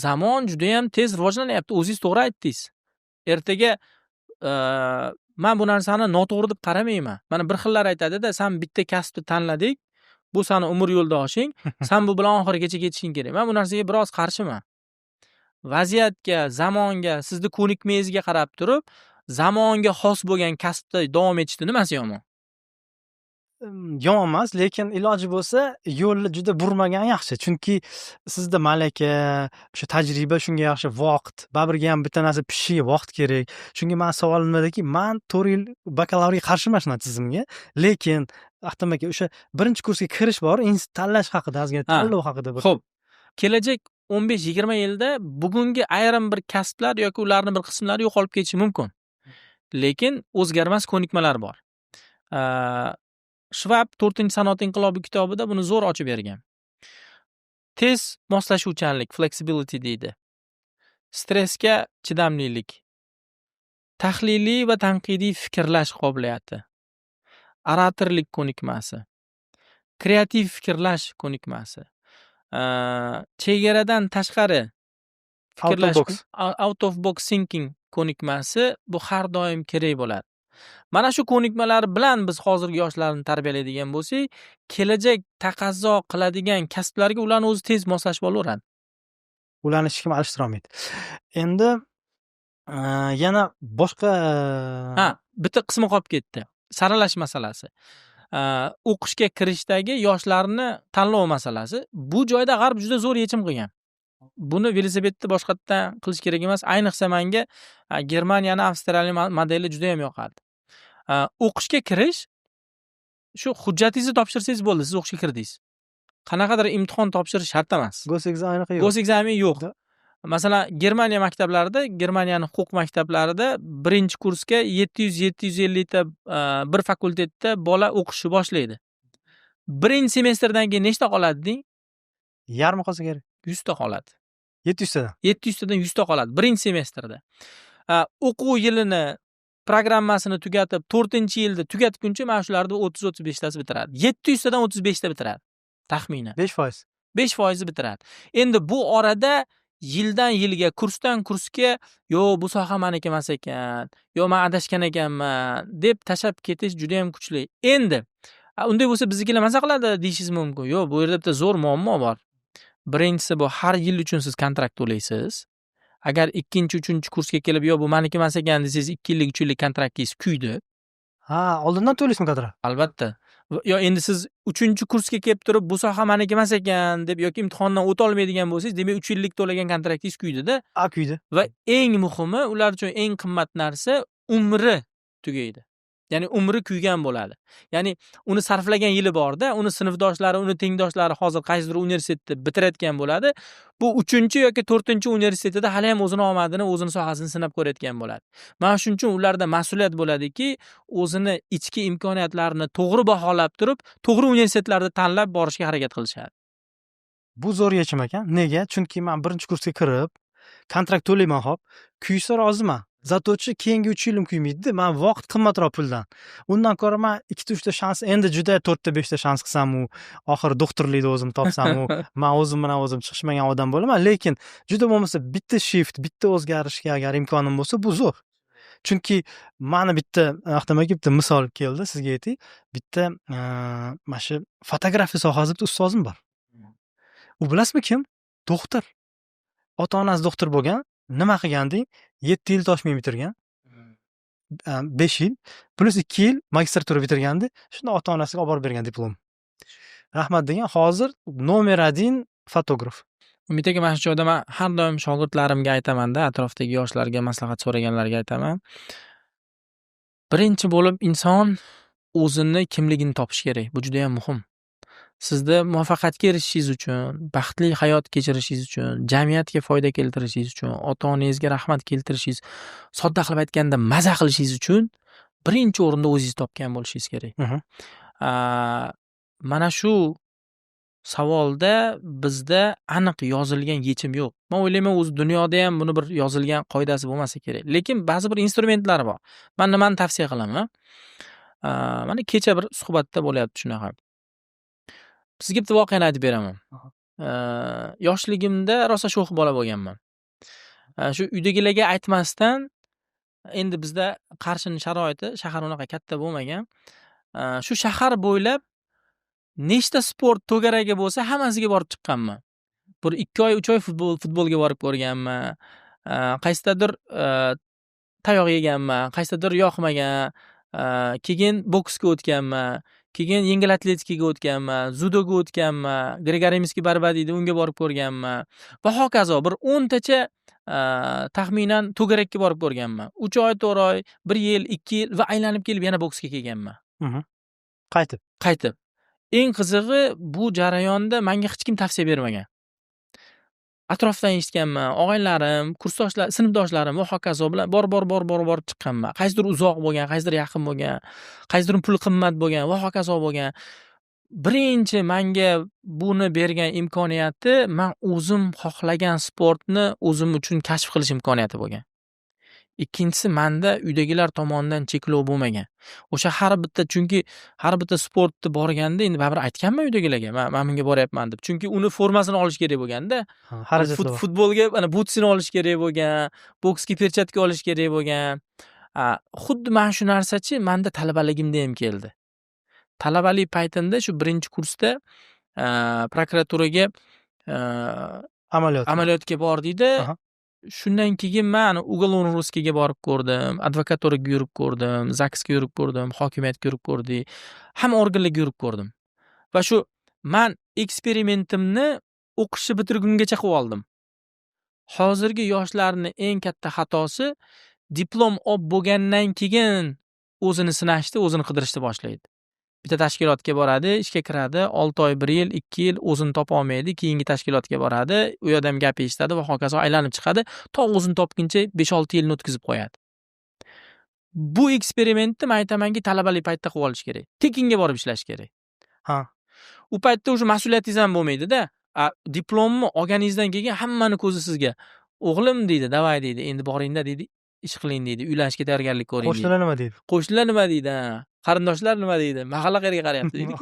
Zamon juda ham tez rivojlanyapti. O'zingiz to'g'ri aytdingiz. Ertaga men bu narsani noto'g'ri deb qaramayman. Mana bir xillar aytadi-da, sen bitta kasbni tanladik, bu seni umr yo'ldoshing, sen bu bilan oxirigacha ketishing kerak. Men bu narsaga biroz qarshiman. Vaziyatga, zamonga, sizni ko'nikmangizga qarab turib, zamonga xos bo'lgan kasbda davom etishni nimasi yomon? Yomon emas, lekin iloji bo'lsa yo'lni juda burmagan yaxshi. Chunki sizda malaka, o'sha tajriba shunga yaxshi, vaqt, baribirga ham bitta narsa pishishiga vaqt kerak. Chunki men savolim nimadaiki, men 4 yil bakalavrga qarshiman shu tizimga, lekin Ahtam aka, o'sha birinchi kursga kirish bor, institut tanlash haqida, ozgina tanlov haqida bir. Xo'p. Kelajak 15-20 yilda bugungi ayrim bir kasblar yoki ularning bir qismlari yo'qolib ketishi mumkin. Lekin o'zgarmas ko'nikmalar bor. Schwab 4-sanoat inqilobi kitobida buni zo'r ochib bergan. Tez moslashuvchanlik, flexibility deydi. Stressga chidamlilik. Tahliliy va tanqidiy fikrlash qobiliyati. Oratorlik ko'nikmasi. Kreativ fikrlash ko'nikmasi. Chegaradan tashqari fikrlash, out of box thinking ko'nikmasi bu har doim kerak bo'ladi. Mana shu ko'nikmalar bilan biz hozirgi yoshlarni tarbiyalaydigan bo'lsak, kelajak taqozo qiladigan kasblarga ularni o'zi tez moslashib olaveradi. Ularni hech kim alishtirib olmaydi. Endi yana boshqa bitta qismi qolib ketdi. Saralash masalasi. O'qishga kirishdagi yoshlarni tanlov masalasi. Bu joyda G'arb juda zo'r yechim qilgan. Buni velosipedni boshqatdan qilish kerak emas. Ayniqsa menga Germaniyaning Avstraliya modeli juda ham yoqadi. O'qishga kirish, shu hujjatingizni topshirsangiz bo'ldi, siz o'qishga kirdingiz. Qanaqadir imtihon topshirish shart emas. Go'sekzameni yo'q. Masalan, Germaniya maktablarida, Germaniyaning huquq maktablarida birinchi kursga 700-750 ta bir fakultetda bola o'qishni boshlaydi. Birinchi semestrdan keyin nechta qoladi deng? Yarmi qolsa kerak. 100 ta qoladi. 700 tadan. 700 tadan 100 ta qoladi birinchi semestrda. O'quv yilini programmasini tugatib, 4-yilda tugatguncha mana shularni 30-35 tasi bitiradi. 700 tadan 35 ta bitiradi. Taxminan. 5%. 5% bitiradi. Endi bu orada yildan yilga, kursdan kursga, yo bu soha meniki emas ekan, yo men adashgan ekanman deb tashab ketish juda ham kuchli. Endi unday bo'lsa biznikilar nima qiladi deyishingiz mumkin. Yo, bu yerda bitta zo'r muammo bor. Birinchisi bu har yil uchun siz kontrakt to'laysiz. Agar 2-3 kursga kelib, "Yo, bu meniki emas ekan" desangiz, 2 yillik, 3 yillik kontraktingiz kuydi. Ha, oldindan to'laysizmi kontrakt? Albatta. Yo endi siz 3-kursga kelib turib, "Bu soha meniki emas ekan" deb yoki imtihondan o'ta olmaydigan bo'lsangiz, demak 3 yillik to'lagan kontraktingiz kuydi-da. Kuydi. Va eng muhimi, ular uchun eng qimmat narsa umri tugaydi. Ya'ni umri kuygan bo'ladi. Ya'ni uni sarflagan yili bor-da, uni sinfdoshlari, uni tengdoshlari hozir qaysidir universitetni bitirayotgan bo'ladi. Bu 3-yoki 4-universitetida hali ham o'zini omadini, o'zini sohasini sinab ko'rayotgan bo'ladi. Mana shuning uchun ularda mas'uliyat bo'ladiki, o'zini ichki imkoniyatlarini to'g'ri baholab turib, to'g'ri universitetlarni tanlab borishga harakat qilishadi. Bu zo'r yechim ekan. Nega? Chunki men 1-kursga kirib, kontrakt to'layman hop, kuysa roziman. Zatochi keyingi 3 yilim kuymaydi-da. Men vaqt qimmatroq puldan. Undan ko'ra men 2-3 ta shans, endi juda 4-5 ta shans qilsam-u, oxiri doktorlikni o'zim topsam-u, men o'zim bilan o'zim chiqishmagan odam bo'laman, lekin juda bo'lmasa bitta shift, bitta o'zgarishga agar imkonim bo'lsa, bu zo'r. Chunki mani bitta Ahtam aka bitta misol keldi, sizga aytay. Bitta mana shu fotografiya sohasida bitta ustozim bor. U bilasizmi kim? Doktor. Ota-onasi doktor bo'lgan. Nima qilgan deng? 7 yil toshmay bitirgan. 5 yil plus 2 yil magistratura bitirgandi. Shunda ota-onasiga olib borib bergan diplom. Rahmat degan, hozir nomer 1 fotograf. Umid aka, mana shu joyda men har doim shogirdlarimga aytaman-da, atrofdagi yoshlarga maslahat so'raganlarga aytaman. Birinchi bo'lib inson o'zini kimligini topish kerak. Bu juda ham muhim. Sizda muvaffaqiyatga erishishingiz uchun, baxtli hayot kechirishingiz uchun, jamiyatga foyda keltirishingiz uchun, ota-onangizga rahmat keltirishingiz, sodda qilib aytganda maza qilishingiz uchun birinchi o'rinda o'zingiz topgan bo'lishingiz kerak. Mana shu savolda bizda aniq yozilgan yechim yo'q. Men o'ylayman, o'z dunyoda ham buni bir yozilgan qoidasi bo'lmasa kerak. Lekin ba'zi bir instrumentlar bor. Men nimani tavsiya qilaman? Mana kecha bir suhbatda bo'lyapti shunaqa. Sizga bitta voqeani aytib beraman. Yoshligimda rosa sho'x bola bo'lganman. Shu uydagilarga aytmasdan, endi bizda Qarshining sharoiti, shahar unaqa katta bo'lmagan. Shu shahar bo'ylab nechta sport to'garagi bo'lsa, hammasiga borib chiqqanman. Bir 2 oy, 3 oy futbolga borib ko'rganman. Qaysidadir tayoq yeganman, qaysidadir yoqmagan. Keyin boksga o'tganman. Keyin yengil atletikaga o'tganman, zudoga o'tganman, Grigoriyevskiy barba deydi, unga borib ko'rganman va hokazo bir 10 tacha taxminan to'garakka borib ko'rganman. 3 oy, 4 oy, 1 yil, 2 yil va aylanib kelib yana boksga kelganman. Qaytib. Eng qizig'i, bu jarayonda menga hech kim tavsiya bermagan. Atrofdan eshitganman, og'aylarim, kursdoshlar, sinfdoshlarim va hokazo bilan bor chiqqanman. Qaysidir uzoq bo'lgan, qaysidir yaqin bo'lgan, qaysidir pul qimmat bo'lgan va hokazo bo'lgan. Birinchi menga buni bergan imkoniyati men o'zim xohlagan sportni o'zim uchun kashf qilish imkoniyati bo'lgan. Ikkinchisi, menda uydagilar tomonidan cheklov bo'lmagan. O'sha chunki har bitta sportni borganda endi baribir aytganman uydagilarga, men bunga boryapman deb. Chunki uni formasini olish kerak bo'lganda, futbolga mana butsini olish kerak bo'lgan, boksga perchatka olish kerak bo'lgan. Xuddi mana shu narsachi menda talabaligimda ham keldi. Talabalik paytimda shu 1-kursda prokuraturaga amaliyotga bordikda. Shundan keyin men Uголовно-Русскийga borib ko'rdim, advokaturaga yurib ko'rdim, ZAKSga yurib ko'rdim, hokimiyatga yurib ko'rdik, hamma organlarga yurib ko'rdim. Va shu men eksperimentimni o'qishni bitirgungacha qilib oldim. Hozirgi yoshlarning eng katta xatosi diplom olib bo'lgandan keyin o'zini sinashni, o'zini qidirishni boshlaydi. Bitta tashkilotga boradi, ishga kiradi, 6 oy, 1 yil, 2 yil o'zini topa olmaydi, keyingi tashkilotga boradi, u yerda ham gap eshitadi va hokazo aylanib chiqadi, to o'zini topguncha 5-6 yilni o'tkazib qo'yadi. Bu eksperimentni men aytamanki, talabalik paytda qilib olish kerak. Tekinga borib ishlash kerak. U paytda o'sha mas'uliyatingiz ham bo'lmaydi-da. Diplomni olganingizdan keyin hammani ko'zi sizga. O'g'lim deydi, davay deydi, endi boringda deydi, ish qiling deydi, uylanishga tayyorgarlik ko'ring deydi. Qo'shnilar nima deydi? Qo'shnilar nima deydi? Qarindoshlar nima deydi? Mahalla qayerga qarayapti deydi.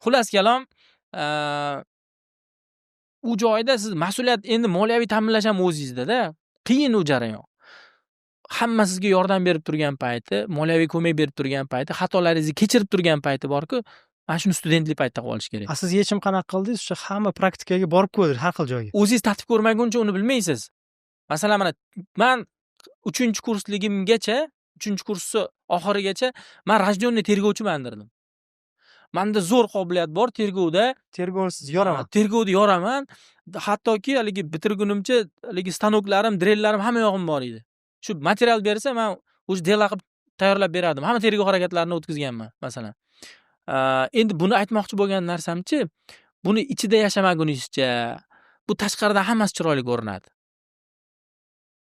Xullas kalom, u joyda siz mas'uliyat, endi moliyaviy ta'minlash ham o'zingizda-da. Qiyin u jarayon. Hamma sizga yordam berib turgan payti, moliyaviy ko'mak berib turgan payti, xatolaringizni kechirib turgan payti bor-ku, mana shuni studentlik paytida qilib olish kerak. Siz yechim qanaqa qildingiz? O'sha hamma praktikaga borib ko'rdingiz har xil joyga. O'zingiz tatib ko'rmaguncha uni bilmaysiz. Masalan, mana men 3-kursligimgacha, 3-kursni oxirigacha men rajdyonniy tergovchimandirdim. Menda zo'r qobiliyat bor tergovda. Tergovsiz yoraman. Tergovda yoraman. Hattoki haligi bitirgunimcha haligi stanoklarim, drellarim hamma yog'im bor edi. Shu material bersa, men o'sha dela qilib tayyorlab berardim. Hamma tergov harakatlarini o'tkazganman, masalan. Endi buni aytmoqchi bo'lgan narsamchi, buni ichida yashamagunizcha, bu tashqaridan hammasi chiroyli ko'rinadi.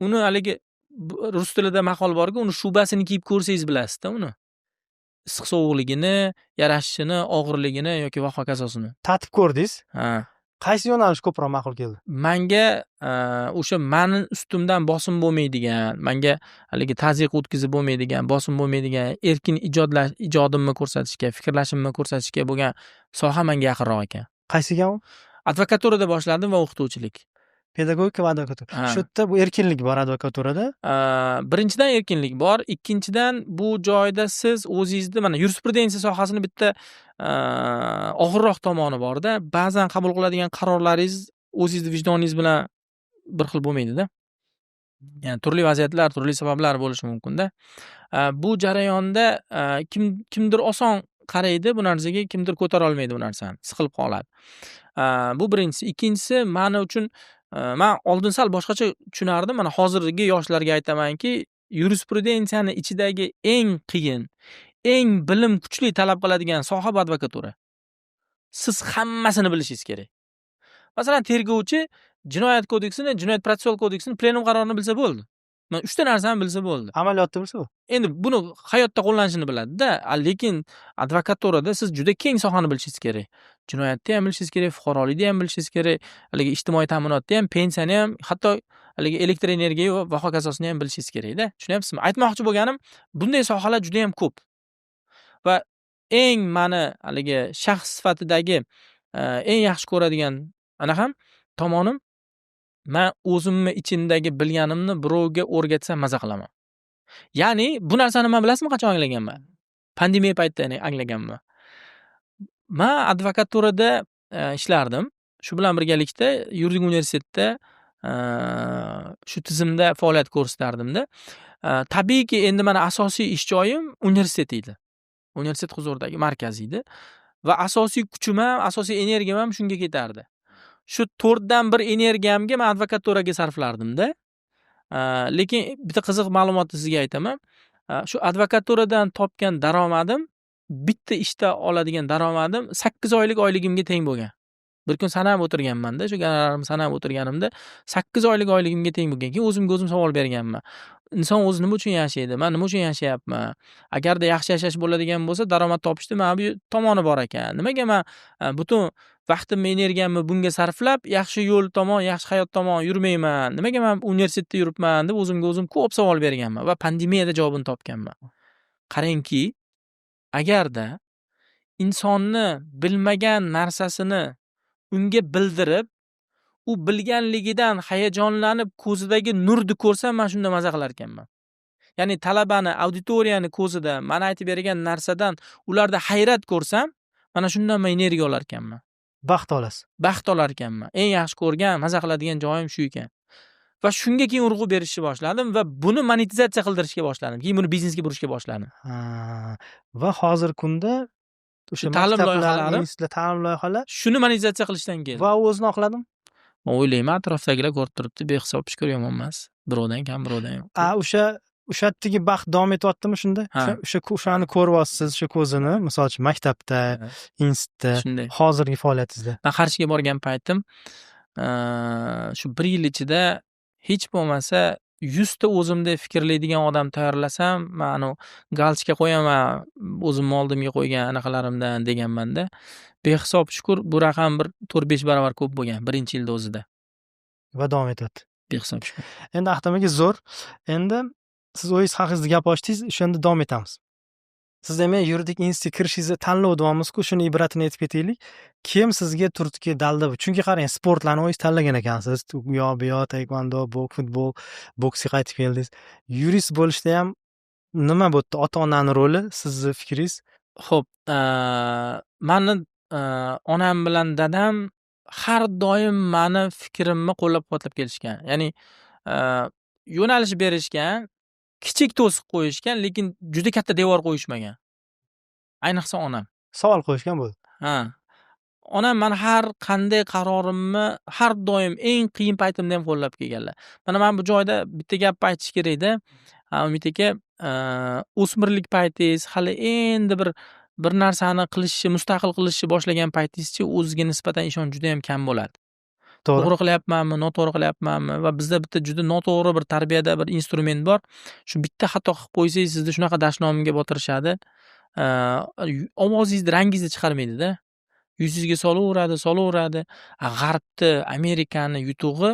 Uni haligi rus tilida maqol borku, uni shubasini kiyib ko'rsangiz bilasizda uni. Issiq sovuqligini, yarashishini, og'irligini yoki va hokazosini. Tatib ko'rdingiz? Ha. Qaysi yo'nalish ko'proq ma'qul keldi? Menga o'sha mani ustimdan bosim bo'lmaydigan, menga haligi tazyiq o'tkazib bo'lmaydigan, bosim bo'lmaydigan, erkin ijodimni ko'rsatishga, fikrlashimni ko'rsatishga bo'lgan soha menga yaqinroq ekan. Qaysi ekan u? Advokaturada boshladim va o'qituvchilik. Pedagogika va advokatura. Ha. Shu yerda bu erkinlik bor advokaturada. Birinchidan erkinlik bor, ikkinchidan bu joyda siz o'zingizni mana yurisprudensiya sohasini bitta og'irroq tomoni borda, ba'zan qabul qiladigan qarorlaringiz o'zingizni vijdoningiz bilan bir xil bo'lmaydi-da. Ya'ni turli vaziyatlar, turli sabablar bo'lishi mumkin-da. Bu jarayonda kimdir oson qaraydi bu narsaga, kimdir ko'tara olmaydi bu narsani, siqilib qoladi. Bu birinchisi. Ikkinchisi, meni uchun men oldin sal boshqacha tushunardim. Mana hozirgi yoshlarga aytamanki, yurisprudensiyani ichidagi eng qiyin, eng bilim kuchli talab qiladigan soha advokatura. Siz hammasini bilishingiz kerak. Masalan, tergovchi jinoyat kodeksini, jinoyat protsessual kodeksini, plenum qarorini bilsa bo'ldi. Men 3 ta narsani bilsa bo'ldi. Amaliyotda bilsa bu. Endi buni hayotda qo'llanishini biladi-da, lekin advokaturada siz juda keng sohani bilishingiz kerak. Jinoyatni ham bilishingiz kerak, fuqarolikni ham bilishingiz kerak, haligi ijtimoiy ta'minotni ham, pensiyani ham, hatto haligi elektr energiya va hokazosini ham bilishingiz kerak-da. Tushunyapsizmi? Aytmoqchi bo'lganim, bunday sohalar juda ham ko'p. Va eng meni haligi shaxs sifatidagi eng yaxshi ko'radigan anaqam tomonim, men o'zimni ichimdagi bilganimni birovga o'rgatsam maza qilaman. Ya'ni bu narsani men bilasizmi qachon anglaganman? Pandemiya paytida anglaganman. Men advokaturada ishlardim. Shu bilan birgalikda yuridik universitetda shu tizimda faoliyat ko'rsatardim-da. Tabiiyki endi mana asosiy ish joyim universitet edi. Universitet huzuridagi markaz edi va asosiy kuchim ham, asosiy energiyam ham shunga ketardi. Shu 4 dan 1 energiyamga men advokaturaga sarflardim-da. Lekin bitta qiziq ma'lumotni sizga aytaman. Shu advokaturadan topgan daromadim, bitta ishda oladigan daromadim 8 oylik oyligimga teng bo'lgan. Bir kun sanab o'tirganman-da, shu gonorarimni sanab o'tirganimda 8 oylik oyligimga teng bo'lgan. Keyin o'zimga o'zim savol berganman. Inson o'zi nima uchun yashaydi? Men nima uchun yashayapman? Agarda yaxshi yashash bo'ladigan bo'lsa, daromad topishda mana bu tomoni bor ekan. Nimaga men butun vaqtimni, energiyamni bunga sarflab, yaxshi yo'l tomon, yaxshi hayot tomon yurmayman? Nimaga men universitetda yuribman deb o'zimga o'zim ko'p savol berganman va pandemiyada javobini topganman. Qarangki, agarda insonni bilmagan narsasini unga bildirib, u bilganligidan hayajonlanib ko'zidagi nurni ko'rsam, men shunda maza qilar ekanman. Ya'ni talabani, auditoriyani ko'zida men aytib bergan narsadan ularda hayrat ko'rsam, mana shundan men energiya olar ekanman. Baxt olasiz. Baxt olar ekanman. Eng yaxshi ko'rgan, maza qiladigan joyim shu ekan. Va shunga keyin urg'u berishni boshladim va buni monetizatsiya qildirishga boshladim. Keyin buni biznesga burishga boshladim. Va hozir kunda o'sha ta'lim maktablar, loyihalari, institutlar, ta'lim loyihalari shuni monetizatsiya qilishdan keldi. va o'zini oqladimi? Men o'ylayman, atrofdagilar ko'rib turibdi, behisob shukur yomon emas. Birovdan kam, birovdan yo'q. O'sha yerdagi baxt davom etyaptimi shunda? O'shani ko'ryapsiz, o'sha ko'zini, masalan, maktabda, institutda, Shunday. hozirgi faoliyatingizda. Men Qarshiga borgan paytim, shu 1 yil ichida hech bo'lmasa 100 ta o'zimdek fikrlaydigan odam tayyorlasam, men galchka qo'yaman o'zimni oldimga qo'ygan anaqalarimdan deganman-da. Behisob shukur bu raqam bir 4-5 barobar ko'p bo'lgan 1-yilda o'zida. Va davom etyapti. Behisob shukur. Endi Ahtam aka zo'r. Endi siz o'zingiz haqingizda gap ochdingiz, o'shanda davom etamiz. Siz demak yuridik institutga kirishingizni tanlov deyapmiz-ku, shuni ibratini aytib ketaylik. Kim sizga turtki dalda? Chunki qarang, sportlarni o'zingiz tanlagan ekansiz. Bu yoq, taekvondo, futbol, boksga qaytib keldingiz. Yurist bo'lishda ham nima bo'ldi? Ota-onaning roli, sizning fikringiz? Xo'p, meni onam bilan dadam har doim meni fikrimni qo'llab-quvvatlab kelishgan. Ya'ni yo'nalish berishgan, kichik to'siq qo'yishgan, lekin juda katta devor qo'yishmagan. Ayniqsa onam. Savol qo'yishgan bo'ldi. Ha. Onam mani har qanday qarorimni har doim eng qiyin paytimda ham qo'llab kelganlar. Mana men bu joyda bitta gap aytish kerak-da. Umid aka, o'smirlik paytingiz, hali endi bir narsani qilishni, mustaqil qilishni boshlagan paytingizchi o'ziga nisbatan ishonch juda ham kam bo'ladi. To'g'ri qilyapmanmi, noto'g'ri qilyapmanmi va bizda bitta juda noto'g'ri bir tarbiyada bir instrument bor. Shu bitta xato qilib qo'ysangiz sizni shunaqa dashnomga botirishadi. Ovozingizni, rangingizni chiqarmaydi-da. Yuzingizga solaveradi. G'arbni, Amerikani yutug'i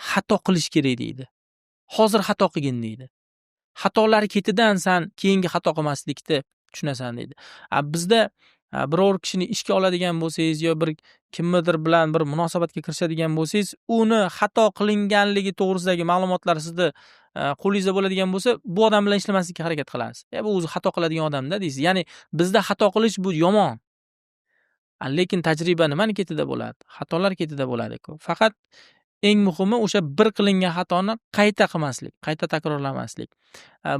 xato qilish kerak deydi. Hozir xato qilgin deydi. Xatolari ketidan sen keyingi xato qilmaslikni tushunasan deydi. Bizda biror kishini ishga oladigan bo'lsangiz yo bir kimnidir bilan bir munosabatga kirishadigan bo'lsangiz, uni xato qilinganligi to'g'risidagi ma'lumotlar sizni qo'lingizda bo'ladigan bo'lsa, bu odam bilan ishlamaslikka harakat qilasiz. Bu o'zi xato qiladigan odam-da deysiz. Ya'ni bizda xato qilish bu yomon. Lekin tajriba nimani ketida bo'ladi? Xatolar ketida bo'ladi-ku. Faqat eng muhimi o'sha bir qilingan xatoni qayta qilmaslik, qayta takrorlamaslik.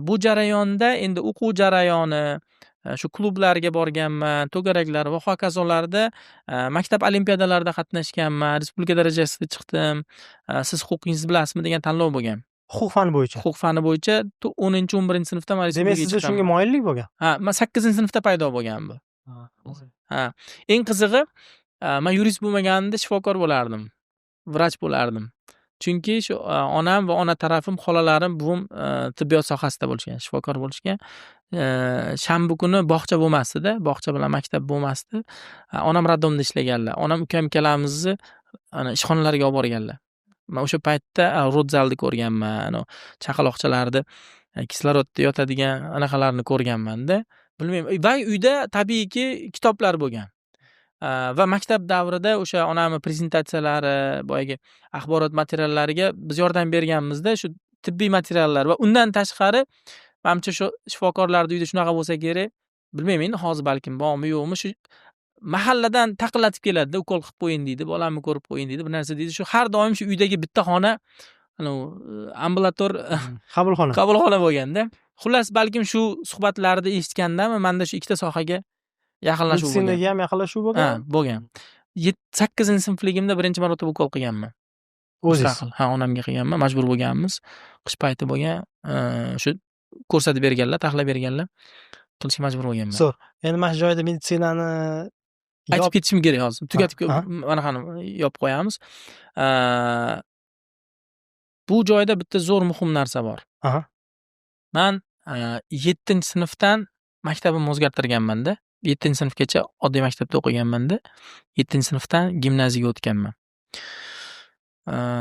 Bu jarayonda endi o'quv jarayoni, shu klublarga borganman, to'garaklar va hokazolarda, maktab olimpiadalarida qatnashganman, respublika darajasida chiqdim. Siz huquqingizni bilasizmi degan tanlov bo'lgan. Huquq fani bo'yicha. Huquq fani bo'yicha 10-11-sinfda men Demak, sizda shunga moyillik bo'lgan. Men 8-sinfda paydo bo'lgan bu. Eng qizig'i, men yurist bo'lmaganimda shifokor bo'lardim. Vrach bo'lardim. Chunki shu onam va ona tarafim, xolalarim, buvim tibbiyot sohasida bo'lishgan, shifokor bo'lishgan. Shanba kuni bog'cha bo'lmasdi-da, bog'cha bilan maktab bo'lmasdi. Onam raddomda ishlaganlar. Onam ukam-ukalarimizni ishxonalarga olib borganlar. Men o'sha paytda rodzalni ko'rganman, chaqaloqchalarni kislorodda yotadigan anaqalarni ko'rganman-da. Bilmayman. Va uyda tabiiyki kitoblar bo'lgan. Va maktab davrida o'sha onamning prezentatsiyalari, boyagi axborot materiallariga biz yordam berganmizda, shu tibbiy materiallar va undan tashqari, menimcha shu shifokorlarning uyida shunaqa bo'lsa kerak. Bilmayman, endi hozir balkim bormi, yo'qmi, shu mahalladan taqillatib keladi-da, ukol qilib qo'yin deydi, bolamni ko'rib qo'yin deydi, bir narsa deydi. Shu har doim shu uydagi bitta xona, ambulator qabulxona bo'lganda. Xullas, balkim shu suhbatlarni eshitgandami, menda shu ikkita sohaga yaqinlashuv bo'lgan. Meditsinaga ham yaqinlashuv bo'lgan? Bo'lgan. 8-sinfligimda birinchi marotaba ukol qilganman. O'zingiz? Ha, onamga qilganman, majbur bo'lganmiz. Qish payti bo'lgan, shu ko'rsatib berganlar, taxlab berganlar. Qilishga majbur bo'lganman. Zo'r. Endi mana shu joyda meditsinani aytib ketishim kerak hozir. Tugatib mana qani yopib qo'yamiz. Bu joyda bitta zo'r muhim narsa bor. Men 7-sinfdan maktabimni o'zgartirganman-da. 7-sinfgacha oddiy maktabda o'qiganman-da. 7-sinfdan gimnaziyaga o'tganman.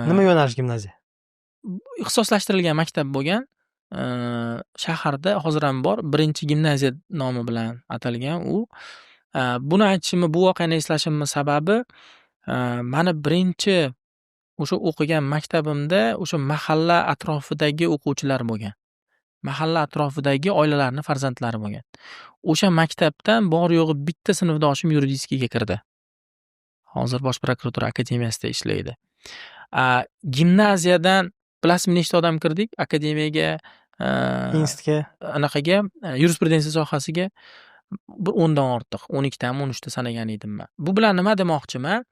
Nima yo'nalish gimnaziya? Ixtisoslashtirilgan maktab bo'lgan. Shaharda hozir ham bor. Birinchi gimnaziya nomi bilan atalgan u. Buni aytishimni, bu voqeani eslashimning sababi, meni birinchi o'sha o'qigan maktabimda o'sha mahalla atrofidagi o'quvchilar bo'lgan. Mahalla atrofidagi oilalarning farzandlari bo'lgan. O'sha maktabdan bor yo'g'i bitta sinfdoshim yuridikaga kirdi. Hozir Bosh prokuratura akademiyasida ishlaydi. Gimnaziyadan bilasizmi nechta odam kirdik? Akademiyaga, institutga, anaqaga, yurisprudensiya sohasiga 10 dan ortiq, 12 dan 13 ta sanagan edim men. Bu bilan nima demoqchiman?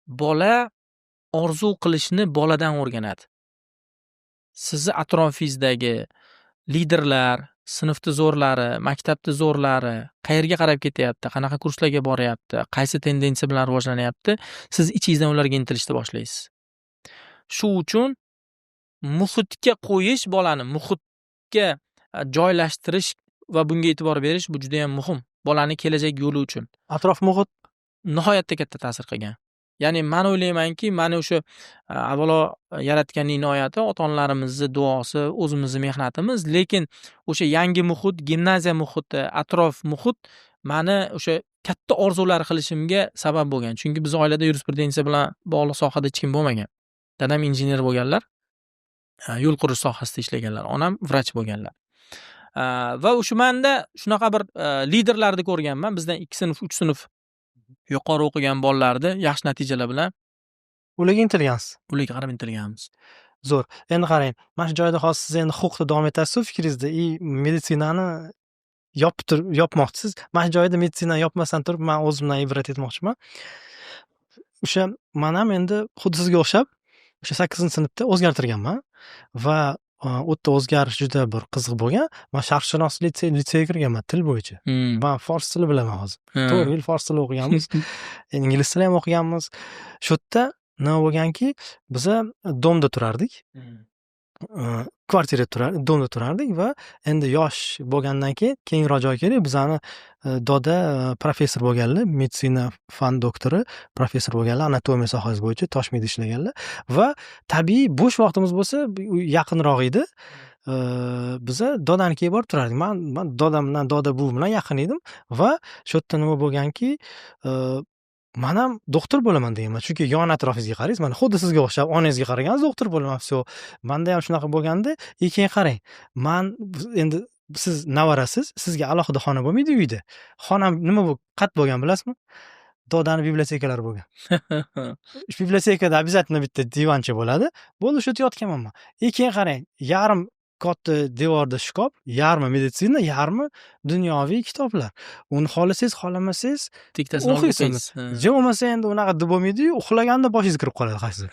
Bola orzu qilishni boladan o'rganadi. Sizni atrofingizdagi liderlar, sinfni zo'rlari, maktabni zo'rlari qayerga qarab ketyapti, qanaqa kurslarga boryapti, qaysi tendensiya bilan rivojlanyapti, siz ichingizdan ularga intilishni boshlaysiz. Shu uchun muhitga qo'yish, bolani muhitga joylashtirish va bunga e'tibor berish bu juda ham muhim. Bolani kelajak yo'li uchun. Atrof muhit nihoyatda katta ta'sir qilgan. Ya'ni men o'ylaymanki, mana o'sha avvalo yaratganning inoyati, ota-onalarimizning duosi, o'zimizning mehnatimiz, lekin o'sha yangi muhit, gimnaziya muhiti, atrof muhit meni o'sha katta orzular qilishimga sabab bo'lgan. Chunki biz oilada yurisprudensiya bilan bog'liq sohada hech kim bo'lmagan. Dadam injener bo'lganlar, yo'l qurish sohasida ishlaganlar, onam vrach bo'lganlar. Va o'shanda shunaqa bir liderlarni ko'rganman. Bizdan 2 sinf, 3 sinf yuqori o'qigan bolalarni yaxshi natijalar bilan ularga intilgansiz. Ularga qarab intilganmiz. zo'r. Endi qarang, mana shu joyda hozir siz endi huquqda davom etasiz fikringizda, meditsinani yopmoqchisiz. Mana shu joyda meditsinani yopmasdan turib, men o'zimdan ibrat etmoqchiman. O'sha men ham endi xuddi sizga o'xshab o'sha 8-sinfda o'zgartirganman va u yerda o'zgarish juda bir qiziq bo'lgan. Men sharqshunoslik litseyga kirganman til bo'yicha. Men fors tili bilaman hozir. 4 yil fors tili o'qiganmiz. Ingliz tili ham o'qiganmiz. Shu yerda nima bo'lganki, biza domda turardik. Kvartirada domda turardik va endi yosh bo'lgandan keyinroq joy kerak. Bizani doda professor bo'lganlar, meditsina fan doktori professor bo'lganlar, anatomiya sohasi bo'yicha Toshkentda ishlaganlar va tabiiy bo'sh vaqtimiz bo'lsa yaqinroq edi. Biza dodanikiga borib turardik. Men dodamdan, doda buvim bilan yaqin edim va shu yerda nima bo'lganki, men ham doktor bo'laman deganman. Chunki yon atrofingizga qaraysiz, mana xuddi sizga o'xshab onangizga qaragansiz doktor bo'laman, всё. Menda ham shunaqa bo'lganda, keyin qarang. Men endi siz navarasiz, sizga alohida xona bo'lmaydi uyda. Xonam nima qat bo'lgan bilasizmi? Dodani bibliotekalari bo'lgan. Bibliotekada обязательно bitta divancha bo'ladi. Bo'ldi, shu yerda yotganman men. Keyin qarang, yarim katta devorda shkop, yarmi meditsina, yarmi dunyoviy kitoblar. Uni xohlasangiz, xohlamasangiz Tiktasini olib o'qiysiz. Bo'lmasa endi unaqa deb bo'lmaydi-yu, uxlaganda boshingiz kirib qoladi qaysidir.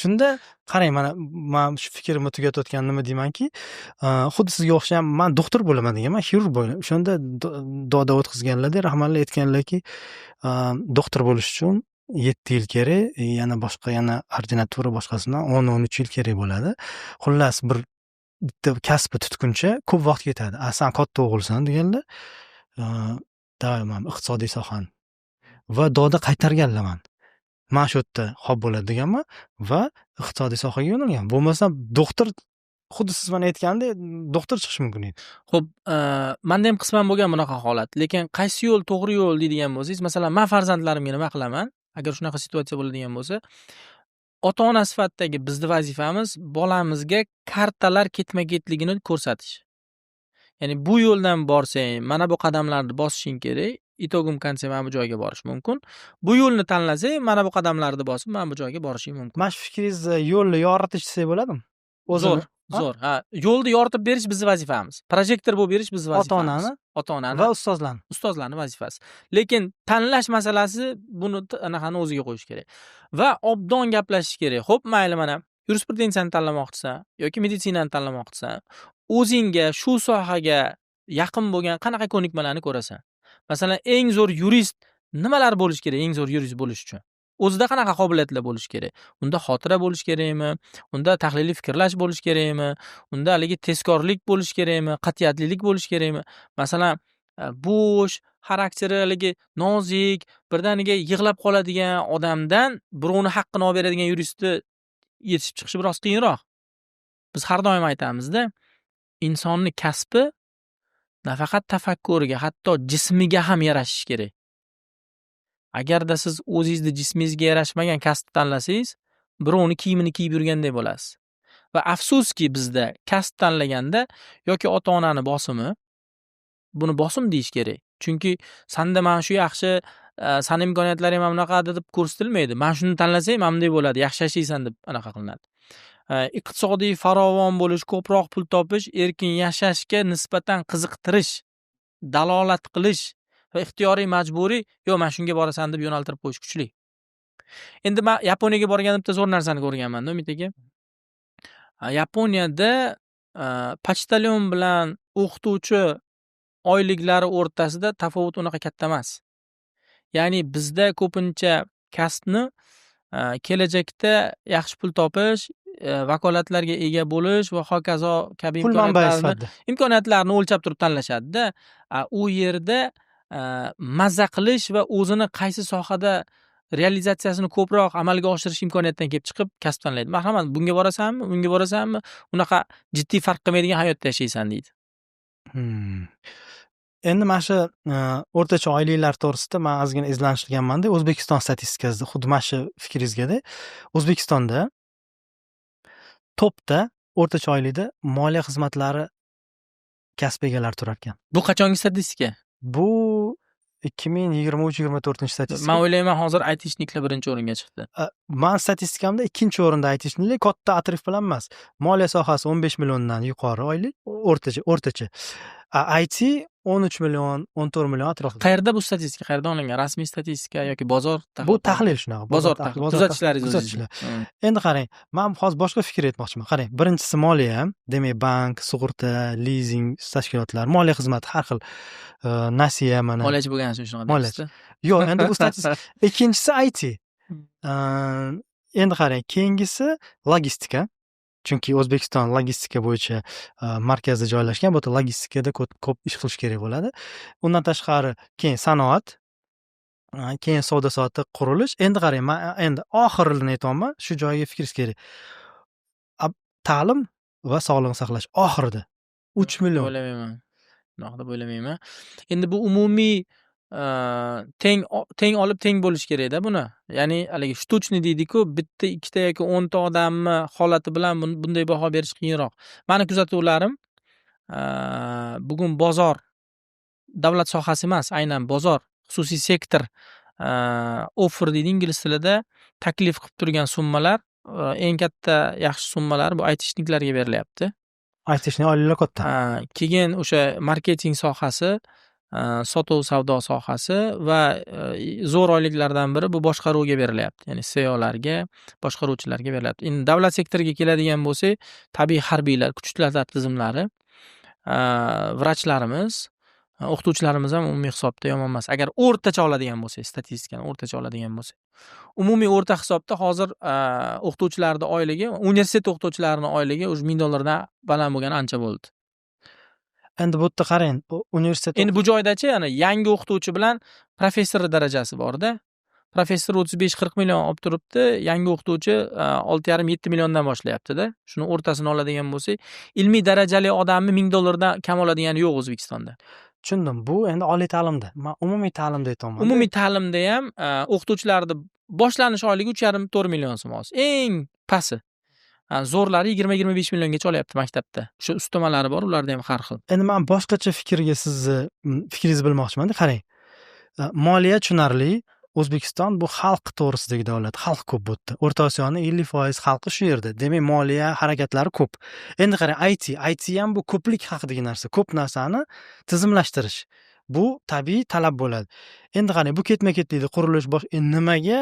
Shunda qarang, mana men shu fikrimni tugatayotgan nima deymanki, xuddi sizga o'xshab men doktor bo'laman deganman, xirurg bo'laman. O'shanda doda o'tkazganlarda rahmatli aytganlarki, doktor bo'lish uchun 7 yil kerak, yana boshqa ordinatura boshqasidan 10-13 yil kerak bo'ladi. Xullas bir bitta kasbni tutguncha ko'p vaqt ketadi. Sen katta o'g'ilsan deganlar. Doim iqtisodiy sohani va doda qaytarganlar men. Men shu yerda xo'p bo'ladi deganman va iqtisodiy sohaga yo'nalgan. Bo'lmasam doktor, xuddi siz mana aytgandek, doktor chiqish mumkin edi. Xo'p, menda ham qisman bo'lgan bunaqa holat. Lekin qaysi yo'l to'g'ri yo'l deydigan bo'lsangiz, masalan, men farzandlarimga nima qilaman? Agar shunaqa situatsiya bo'ladigan bo'lsa, ota-ona sifatidagi bizning vazifamiz bolamizga kartalar ketma-ketligini ko'rsatish. Ya'ni bu yo'ldan borsang, mana bu qadamlarni bosishing kerak. Itogum konse mana bu joyga borish mumkin. Bu yo'lni tanlasang, mana bu qadamlarni bosib, mana bu joyga borishing mumkin. Mana shu fikringizni yo'lni yoritib desak bo'ladimi? Zo'r. Yo'lni yoritib berish bizning vazifamiz. Projektor bo'lib berish bizning vazifamiz. Ota-onani va ustozlarni vazifasi. Lekin tanlash masalasi buni anaqani o'ziga qo'yish kerak. Va obdon gaplashish kerak. Xo'p, mayli, mana yurisprudensiyani tanlamoqchisan yoki meditsinani tanlamoqchisan, o'zingga shu sohaga yaqin bo'lgan qanaqa ko'nikmalarni ko'rasan? Masalan, eng zo'r yurist nimalar bo'lish kerak? Eng zo'r yurist bo'lish uchun o'zida qanaqa qobiliyatlar bo'lish kerak? Unda xotira bo'lish kerakmi? Unda tahliliy fikrlash bo'lish kerakmi? Unda haligi tezkorlik bo'lish kerakmi? Qat'iyatlilik bo'lish kerakmi? Masalan, bo'sh, xarakteri haligi nozik, birdaniga yig'lab qoladigan odamdan birovni haqqini olib beradigan yuristni yetishib chiqishi biroz qiyinroq. Biz har doim aytamizda, insonni kasbi nafaqat tafakkuriga, hatto jismiga ham yarashishi kerak. Agarda siz o'zingizning jismingizga yarashmagan kasb tanlasangiz, birovni kiyimini kiyib yurgandek bo'lasiz. Va afsuski bizda kasb tanlaganda yoki ota-onani bosimi, buni bosim deyish kerak. Chunki senda mana shu yaxshi, san imkoniyatlaring ham bunaqa deb ko'rsatilmaydi. Men shuni tanlasam, mana bunday bo'ladi, yaxshi yashaysan deb anaqa qilinadi. Iqtisodiy farovon bo'lish, ko'proq pul topish, erkin yashashga nisbatan qiziqtirish, dalolat qilish va ixtiyoriy majburiy, yo men shunga borasan deb yo'naltirib qo'yish kuchli. Endi men Yaponiyaga borganimda zo'r narsani ko'rganman, Umid aka. Yaponiyada pochtalyon bilan o'qituvchi oyliklari o'rtasida tafovut unaqa katta emas. Ya'ni bizda ko'pincha kasbni kelajakda yaxshi pul topish, vakolatlarga ega bo'lish va hokazo kabi imkoniyatlarni o'lchab turib tanlashadi-da. U yerda mazza qilish va o'zini qaysi sohada realizatsiyasini ko'proq amalga oshirish imkoniyatidan kelib chiqib kasb tanlaydi. Marhamat, bunga borasanmi, bunga borasanmi? Unaqa jiddiy farq qilmaydigan hayotda yashaysan deydi. Endi mana shu o'rtacha oyliklar to'g'risida men ozgina izlanish qilganman-da, O'zbekiston statistikasida xuddi mana shu fikringizga-da. O'zbekistonda topda o'rtacha oylikda moliya xizmatlari kasb egalari turar ekan. Bu qachongi statistika? Bu 2023-24 statistika. Men o'ylayman, hozir aytishniklar birinchi o'ringa chiqdi. Men statistikamda ikkinchi o'rinda aytishniklar katta atrif bilan emas. Moliya sohasi 15 milliondan yuqori oylik, o'rtacha. IT 13 million, 14 million atrofida. Qayerda bu statistika? Qayerdan olingan? Rasmiy statistika yoki bozor Bu tahlil shunaqa. Bozor tahlil. Kuzatishlaringiz kuzatishlar. Endi qarang, men hozir boshqa fikr aytmoqchiman. Qarang, birinchisi moliya, demak bank, sug'urta, lizing tashkilotlari, moliya xizmati har xil nasiya mana. Moliyachi bo'lgansiz shunaqa Moliyachi. Yo'q, endi bu statistika. Ikkinchisi IT. Endi qarang, keyingisi logistika. Chunki O'zbekiston logistika bo'yicha markazda joylashgan, bu yerda logistikada ko'p ish qilish kerak bo'ladi. Undan tashqari keyin sanoat, keyin savdo-sotiq, qurilish. Endi qarang, men endi oxirini aytyapman, shu joyga fikringiz kerak. Ta'lim va sog'liqni saqlash oxirida 3 million. O'ylamayman. Bunaqa deb o'ylamayman. Endi bu umumiy teng olib teng bo'lish kerak-da buni. Ya'ni haligi shtuchni deydi-ku, bitta, ikkita yoki 10 ta odamni holati bilan bunday baho berish qiyinroq. Meni kuzatuvlarim bugun bozor davlat sohasi emas, aynan bozor, xususiy sektor offer deydi ingliz tilida, taklif qilib turgan summalar, eng katta yaxshi summalar bu aytishniklarga berilyapti. Aytishni oyliklar katta. Keyin o'sha marketing sohasi, sotuv savdo sohasi va zo'r oyliklardan biri bu boshqaruvga berilyapti. Ya'ni CEOlarga, boshqaruvchilarga berilyapti. Endi davlat sektoriga keladigan bo'lsak, tabiiy harbiylar, kuchlar tizimlari, vrachlarimiz, o'qituvchilarimiz ham umumiy hisobda yomon emas. Agar o'rtacha oladigan bo'lsak, statistikani o'rtacha oladigan bo'lsak, umumiy o'rta hisobda hozir o'qituvchilarning oyligi, universitet o'qituvchilarining oyligi o'sha $1000 baland bo'lgani ancha bo'ldi. Endi bu yerda qarang, universitet. Endi bu joyda-chi, ya'ni yangi o'qituvchi bilan professor darajasi bor-da. Professor 35-40 million olib turibdi, yangi o'qituvchi 6,5-7 milliondan boshlayapti-da. Shuni o'rtasini oladigan bo'lsak, ilmiy darajali odamni $1000 dan kam oladigani yo'q O'zbekistonda. Tushundim. Bu endi oliy ta'limda. Men umumiy ta'limda aytaman. Umumiy ta'limda ham o'qituvchilarning boshlanish oyligi 3,5-4 million so'm hozir. Eng pasti. Zo'rlari 20-25 milliongacha olyapti maktabda. O'sha ustamalari bor, ularda ham har xil. Endi men boshqacha fikrga fikringizni bilmoqchiman-da. Qarang. Moliya tushunarli. O'zbekiston bu xalq to'g'risidagi davlat, xalq ko'p bu yerda. O'rta Osiyoning 50% xalqi shu yerda. Demak, moliya harakatlari ko'p. Endi qarang, IT ham bu ko'plik haqidagi narsa, ko'p narsani tizimlashtirish. Bu tabiiy talab bo'ladi. Endi qarang, bu ketma-ketlikda qurilish nimaga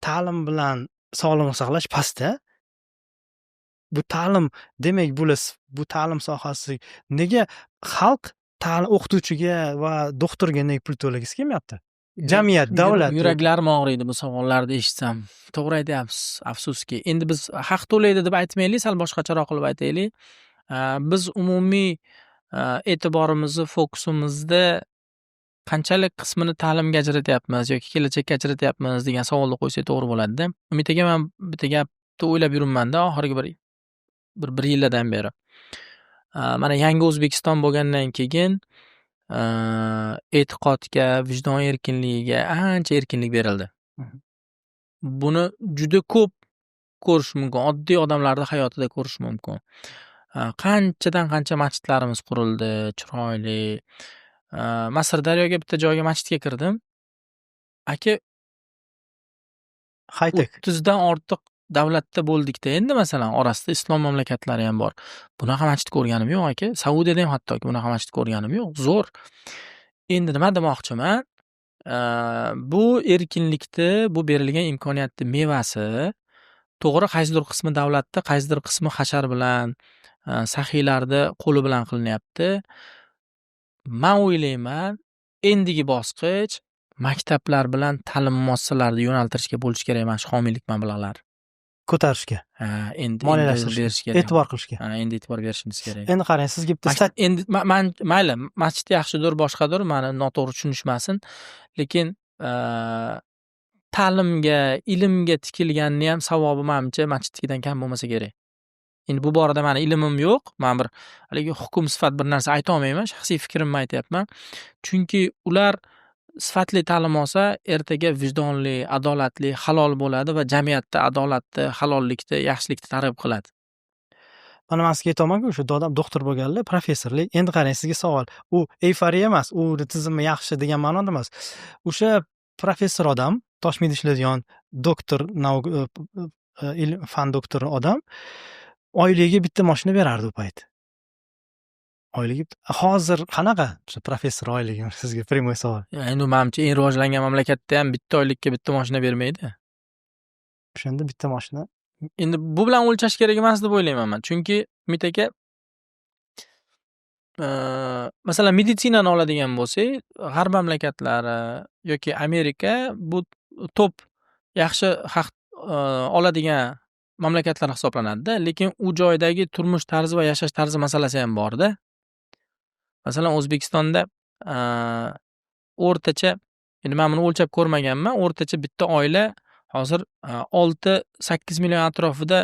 ta'lim bilan sog'liqni saqlash pastda? Bu ta'lim, demak, bu ta'lim sohasi nega xalq o'qituvchiga va doktorga nega pul to'lagisi kelmayapti? Jamiyat, davlat. Yuraklarim og'riydi bu savollarni eshitsam. To'g'ri aytyapsiz, afsuski. Endi biz haq to'laydi deb aytmaylik, sal boshqacharoq qilib aytaylik. Biz umumiy e'tiborimizni, fokusimizni qanchalik qismini ta'limga ajratyapmiz yoki kelajakka ajratyapmiz degan savolni qo'ysak to'g'ri bo'ladi-da. Umid aka, men bitta gapni o'ylab yuribman-da oxirgi bir yillardan beri. Mana yangi O'zbekiston bo'lgandan keyin e'tiqodga, vijdon erkinligiga ancha erkinlik berildi. Buni juda ko'p ko'rish mumkin. Oddiy odamlarning hayotida ko'rish mumkin. Qanchadan qancha masjidlarimiz qurildi, chiroyli. Men Sirdaryoga bitta joyga masjidga kirdim. Aka, high-tech 30 dan ortiq davlatda bo'ldik-da. Endi masalan, orasida islom mamlakatlari ham bor. Bunaqa masjid ko'rganim yo'q aka. Saudiyada ham hattoki bunaqa masjid ko'rganim yo'q. Zo'r. Endi nima demoqchiman? Bu erkinlikni, bu berilgan imkoniyatni mevasi, to'g'ri, qaysidir qismi davlatda, qaysidir qismi hashar bilan, saxiylarda qo'li bilan qilinyapti. Men o'ylayman, endigi bosqich maktablar bilan ta'lim muassasalarini yo'naltirishga bo'lish kerak emas, homiylik mablag'lari ko'tarishga. Endi moliyalashtirishga, berish kerak. e'tibor qilishga. Endi e'tibor berishimiz kerak. Endi qarang, sizga bitta endi mayli, masjid yaxshidir, boshqadir, meni noto'g'ri tushunishmasin, lekin ta'limga, ilmga tikilganni ham savobi menimcha masjiddagidan kam bo'lmasa kerak. Endi bu borada meni ilmim yo'q. Men bir haligi hukm sifat bir narsa ayta olmayman, shaxsiy fikrimni aytyapman. Chunki ular sifatli ta'lim olsa, ertaga vijdonli, adolatli, halol bo'ladi va jamiyatda adolatni, halollikni, yaxshilikni targ'ib qiladi. mana man sizga aytyapmanku, o'sha odam doktor bo'lganlar, professor. Endi qarang, sizga savol. U euforiya emas, u tizimi yaxshi degan ma'noda emas. O'sha professor odam, Toshkentda ishlaydigan doktor, fan doktori odam oyligi bitta mashina berardi u payt. Oyligi hozir qanaqa o'sha professor oyligi? Sizga prямой savol. Endi menimcha eng rivojlangan mamlakatda ham bitta oylikka bitta mashina bermaydi. O'shanda bitta mashina. Endi bu bilan o'lchash kerak emas deb o'ylayman men. Chunki Umid aka, masalan meditsinani oladigan bo'lsak, g'arb mamlakatlari yoki Amerika bu top yaxshi haq oladigan mamlakatlar hisoblanadi-da, lekin u joydagi turmush tarzi va yashash tarzi masalasi ham bor-da. Masalan O'zbekistonda o'rtacha, endi men buni o'lchab ko'rmaganman, o'rtacha bitta oila hozir 6-8 million atrofida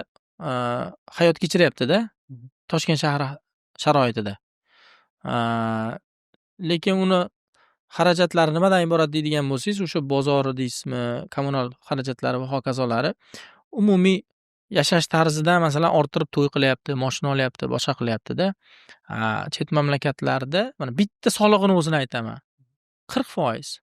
hayot kechiryapti-da, Toshkent shahri sharoitida. Lekin uni xarajatlari nimadan iborat deydigan bo'lsangiz, o'sha bozori deysizmi, kommunal xarajatlari va hokazolar umumiy yashash tarzidan masalan orttirib to'y qilyapti, mashina olyapti, boshqa qilyapti-da. Chet mamlakatlarda mana bitta solig'ini o'zini aytaman. 40%.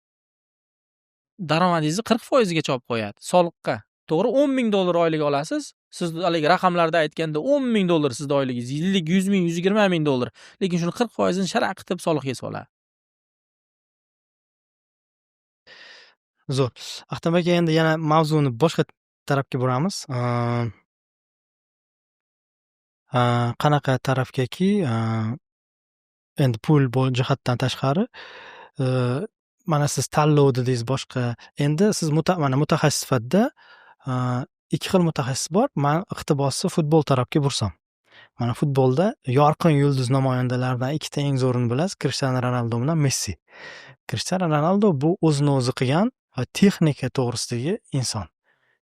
Daromadingizni 40% gacha olib qo'yadi soliqqa. To'g'ri, $10,000 oylik olasiz. Siz haligi raqamlarda aytganda $10,000 sizning oyligingiz, yillik $100,000, $120,000. Lekin shuni 40%ni sharaqitib soliqga soladi. Zo'r. Ahtam aka, endi yana mavzuni boshqa tarafga buramiz. Qanaqa tarafgaki, endi pul jihatdan tashqari, mana siz tanlov dedingiz boshqa. Endi siz mana mutaxassis sifatida ikki xil mutaxassis bor. Men iqtibosni futbol tarafga bursam. Mana futbolda yorqin yulduz namoyandalaridan ikkita eng zo'rini bilasiz, Cristiano Ronaldo bilan Messi. Cristiano Ronaldo bu o'zini o'zi qilgan va texnika to'g'risidagi inson.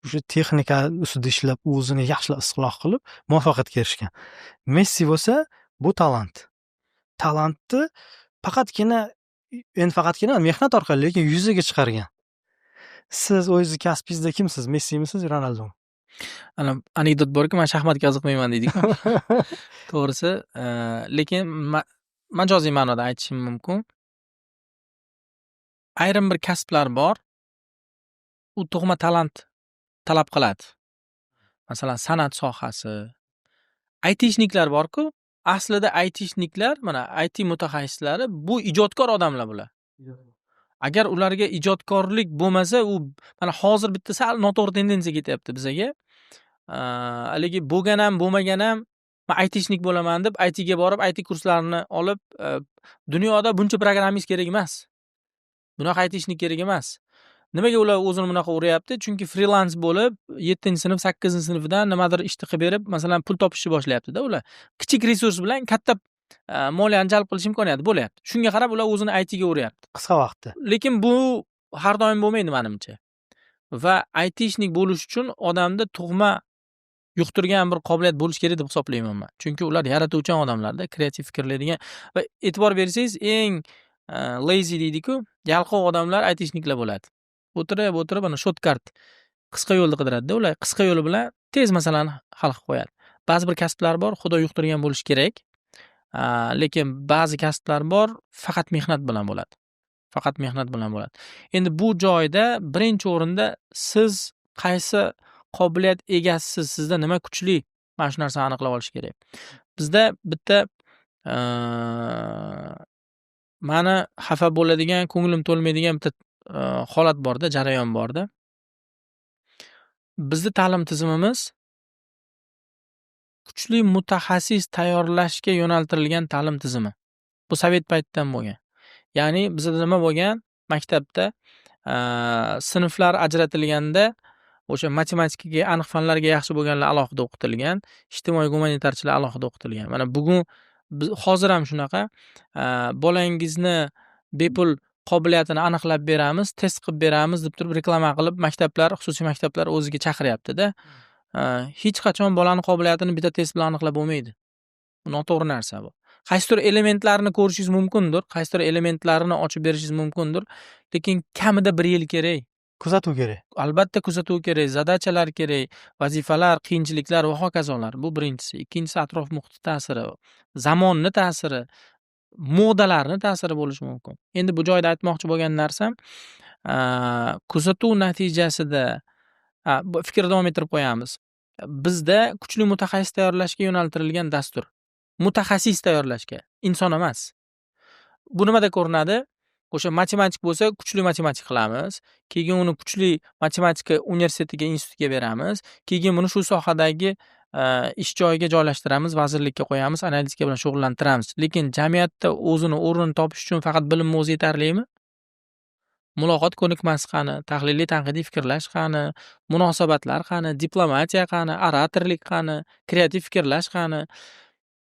O'sha texnika ustida ishlab, o'zini yaxshilab isloh qilib muvaffaqiyatga erishgan. Messi bo'lsa, bu talant. Talantni faqatgina mehnat orqali, lekin yuzaga chiqargan. Siz o'zingiz kasbingizda kimsiz? Messimisiz, Ronaldomi? Ana anekdot borki, men shaxmatga qiziqmayman deydi-ku. To'g'risi, lekin majoziy ma'noda aytishim mumkin. Ayrim bir kasblar bor, u tug'ma talant talab qiladi. Masalan, san'at sohasi. Aytishniklar bor-ku, aslida aytishniklar, mana IT mutaxassislari bu ijodkor odamlar bular. Agar ularga ijodkorlik bo'lmasa, u mana hozir bitta sal noto'g'ri tendensiya ketyapti bizaga. Haligi bo'lgan ham, bo'lmagan ham men aytishnik bo'laman deb IT ga borib, IT kurslarini olib, dunyoda buncha programmist kerak emas. Bunaqa aytishnik kerak emas. Nimaga ular o'zini bunaqa uryapti? Chunki freelans bo'lib, 7-sinf, 8-sinfdan nimadir ishni qilib berib, masalan, pul topishni boshlayapti-da ular. Kichik resurs bilan katta moliyani jalb qilish imkoniyati bo'lyapti. Shunga qarab ular o'zini IT ga uryapti qisqa vaqtda. Lekin bu har doim bo'lmaydi menimcha. Va aytishnik bo'lish uchun odamda tug'ma yuqtirgan bir qobiliyat bo'lish kerak deb hisoblayman men. Chunki ular yaratuvchan odamlarda, kreativ fikrlaydigan va e'tibor bersangiz, eng lazy deydi-ku, yalqov odamlar aytishniklar bo'ladi. O'tirib ana shortcut, qisqa yo'lni qidiradi-da ular. Qisqa yo'li bilan tez masalani hal qilib qo'yadi. Ba'zi bir kasblar bor, xudo yuqtirgan bo'lish kerak. Lekin ba'zi kasblar bor, faqat mehnat bilan bo'ladi. Faqat mehnat bilan bo'ladi. Endi bu joyda birinchi o'rinda siz qaysi qobiliyat egasisiz, sizda nima kuchli, mana shu narsani aniqlab olish kerak. Bizda bitta meni xafa bo'ladigan, ko'nglim to'lmaydigan bitta holat borda, jarayon borda. Bizning ta'lim tizimimiz kuchli mutaxassis tayyorlashga yo'naltirilgan ta'lim tizimi. Bu sovet paytidan bo'lgan. Ya'ni bizda nima bo'lgan? Maktabda sinflar ajratilganda o'sha matematikaga, aniq fanlarga yaxshi bo'lganlar alohida o'qitilgan, ijtimoiy gumanitarchilar alohida o'qitilgan. Mana bugun hozir ham shunaqa. Bolangizni bepul qobiliyatini aniqlab beramiz, test qilib beramiz deb turib reklama qilib maktablar, xususiy maktablar o'ziga chaqiryapti-da. Hech qachon bolani qobiliyatini bitta test bilan aniqlab bo'lmaydi. Bu noto'g'ri narsa bu. Qaysidir elementlarini ko'rishingiz mumkindir, qaysidir elementlarini ochib berishingiz mumkindir, lekin kamida 1 yil kerak. Kuzatuv kerak. Albatta kuzatuv kerak, zadachalar kerak, vazifalar, qiyinchiliklar va hokazolar. Bu birinchisi. Ikkinchisi atrof muhit ta'siri, zamonni ta'siri, modalarni ta'siri bo'lishi mumkin. Endi bu joyda aytmoqchi bo'lgan narsam, kuzatuv natijasida bu fikrni davom ettirib qo'yamiz. Bizda kuchli mutaxassis tayyorlashga yo'naltirilgan dastur. Mutaxassis tayyorlashga, inson emas. Bu nimada ko'rinadi? O'sha matematik bo'lsa, kuchli matematik qilamiz. Keyin uni kuchli matematika universitetiga, institutga beramiz. Keyin buni shu sohadagi ish joyiga joylashtiramiz, vazirlikka qo'yamiz, analitika bilan shug'ullantiramiz. Lekin jamiyatda o'zini o'rnini topish uchun faqat bilimni o'zi yetarlimi? Muloqot ko'nikmasi qani, tahliliy tanqidiy fikrlash qani, munosabatlar qani, diplomatiya qani, oratorlik qani, kreativ fikrlash qani.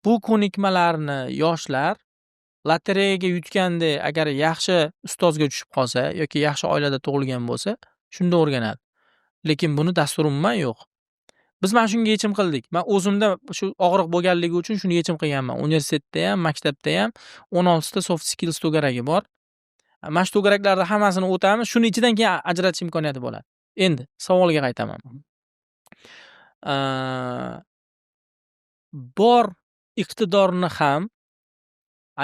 Bu ko'nikmalarni yoshlar lotereyaga yutgandek agar yaxshi ustozga tushib qolsa yoki yaxshi oilada tug'ilgan bo'lsa, shunda o'rganadi. Lekin buni dastur umuman yo'q. Biz mana shunga yechim qildik. Men o'zimda shu og'riq bo'lganligi uchun shuni yechim qilganman. Universitetda ham, maktabda ham 16 ta soft skills to'garagi bor. Mana shu to'garaklarni hammasini o'tamiz, shuni ichidan keyin ajratish imkoniyati bo'ladi. Endi savolga qaytaman. Bor iqtidorni ham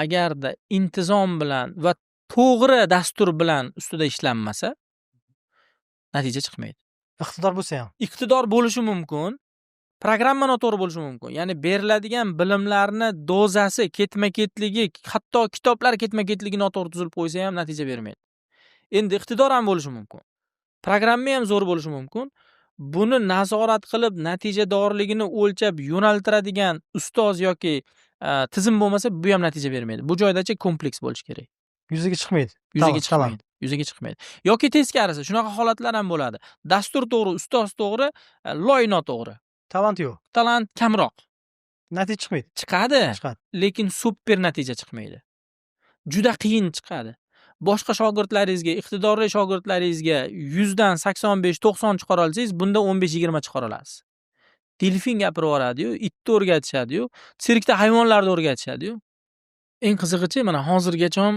agarda intizom bilan va to'g'ri dastur bilan ustida ishlanmasa, natija chiqmaydi. Iqtidor bo'lsa ham. Iqtidor bo'lishi mumkin, programma noto'g'ri bo'lishi mumkin. Ya'ni beriladigan bilimlarni dozasi, ketma-ketligi, hatto kitoblar ketma-ketligi noto'g'ri tuzilib qo'ysa ham natija bermaydi. Endi iqtidor ham bo'lishi mumkin. Programma ham zo'r bo'lishi mumkin. Buni nazorat qilib, natijadorligini o'lchab yo'naltiradigan ustoz yoki tizim bo'lmasa, bu ham natija bermaydi. Bu joydacha kompleks bo'lishi kerak. Yuzaga chiqmaydi. Yuzaga chiqmaydi. Yoki teskarisi, shunaqa holatlar ham bo'ladi. Dastur to'g'ri, ustoz to'g'ri, loy noto'g'ri. Talant yo'q. Talant kamroq. Natija chiqmaydi. Chiqadi, lekin super natija chiqmaydi. Juda qiyin chiqadi. Boshqa shogirdlaringizga, iqtidorli shogirdlaringizga 100 dan 85-90 chiqara olsangiz, bunda 15-20 chiqara olasiz. Delfin gapirib yoradi-yu, itni o'rgatishadi-yu, sirkda hayvonlarni o'rgatishadi-yu. Eng qizig'ichi, mana hozirgacha ham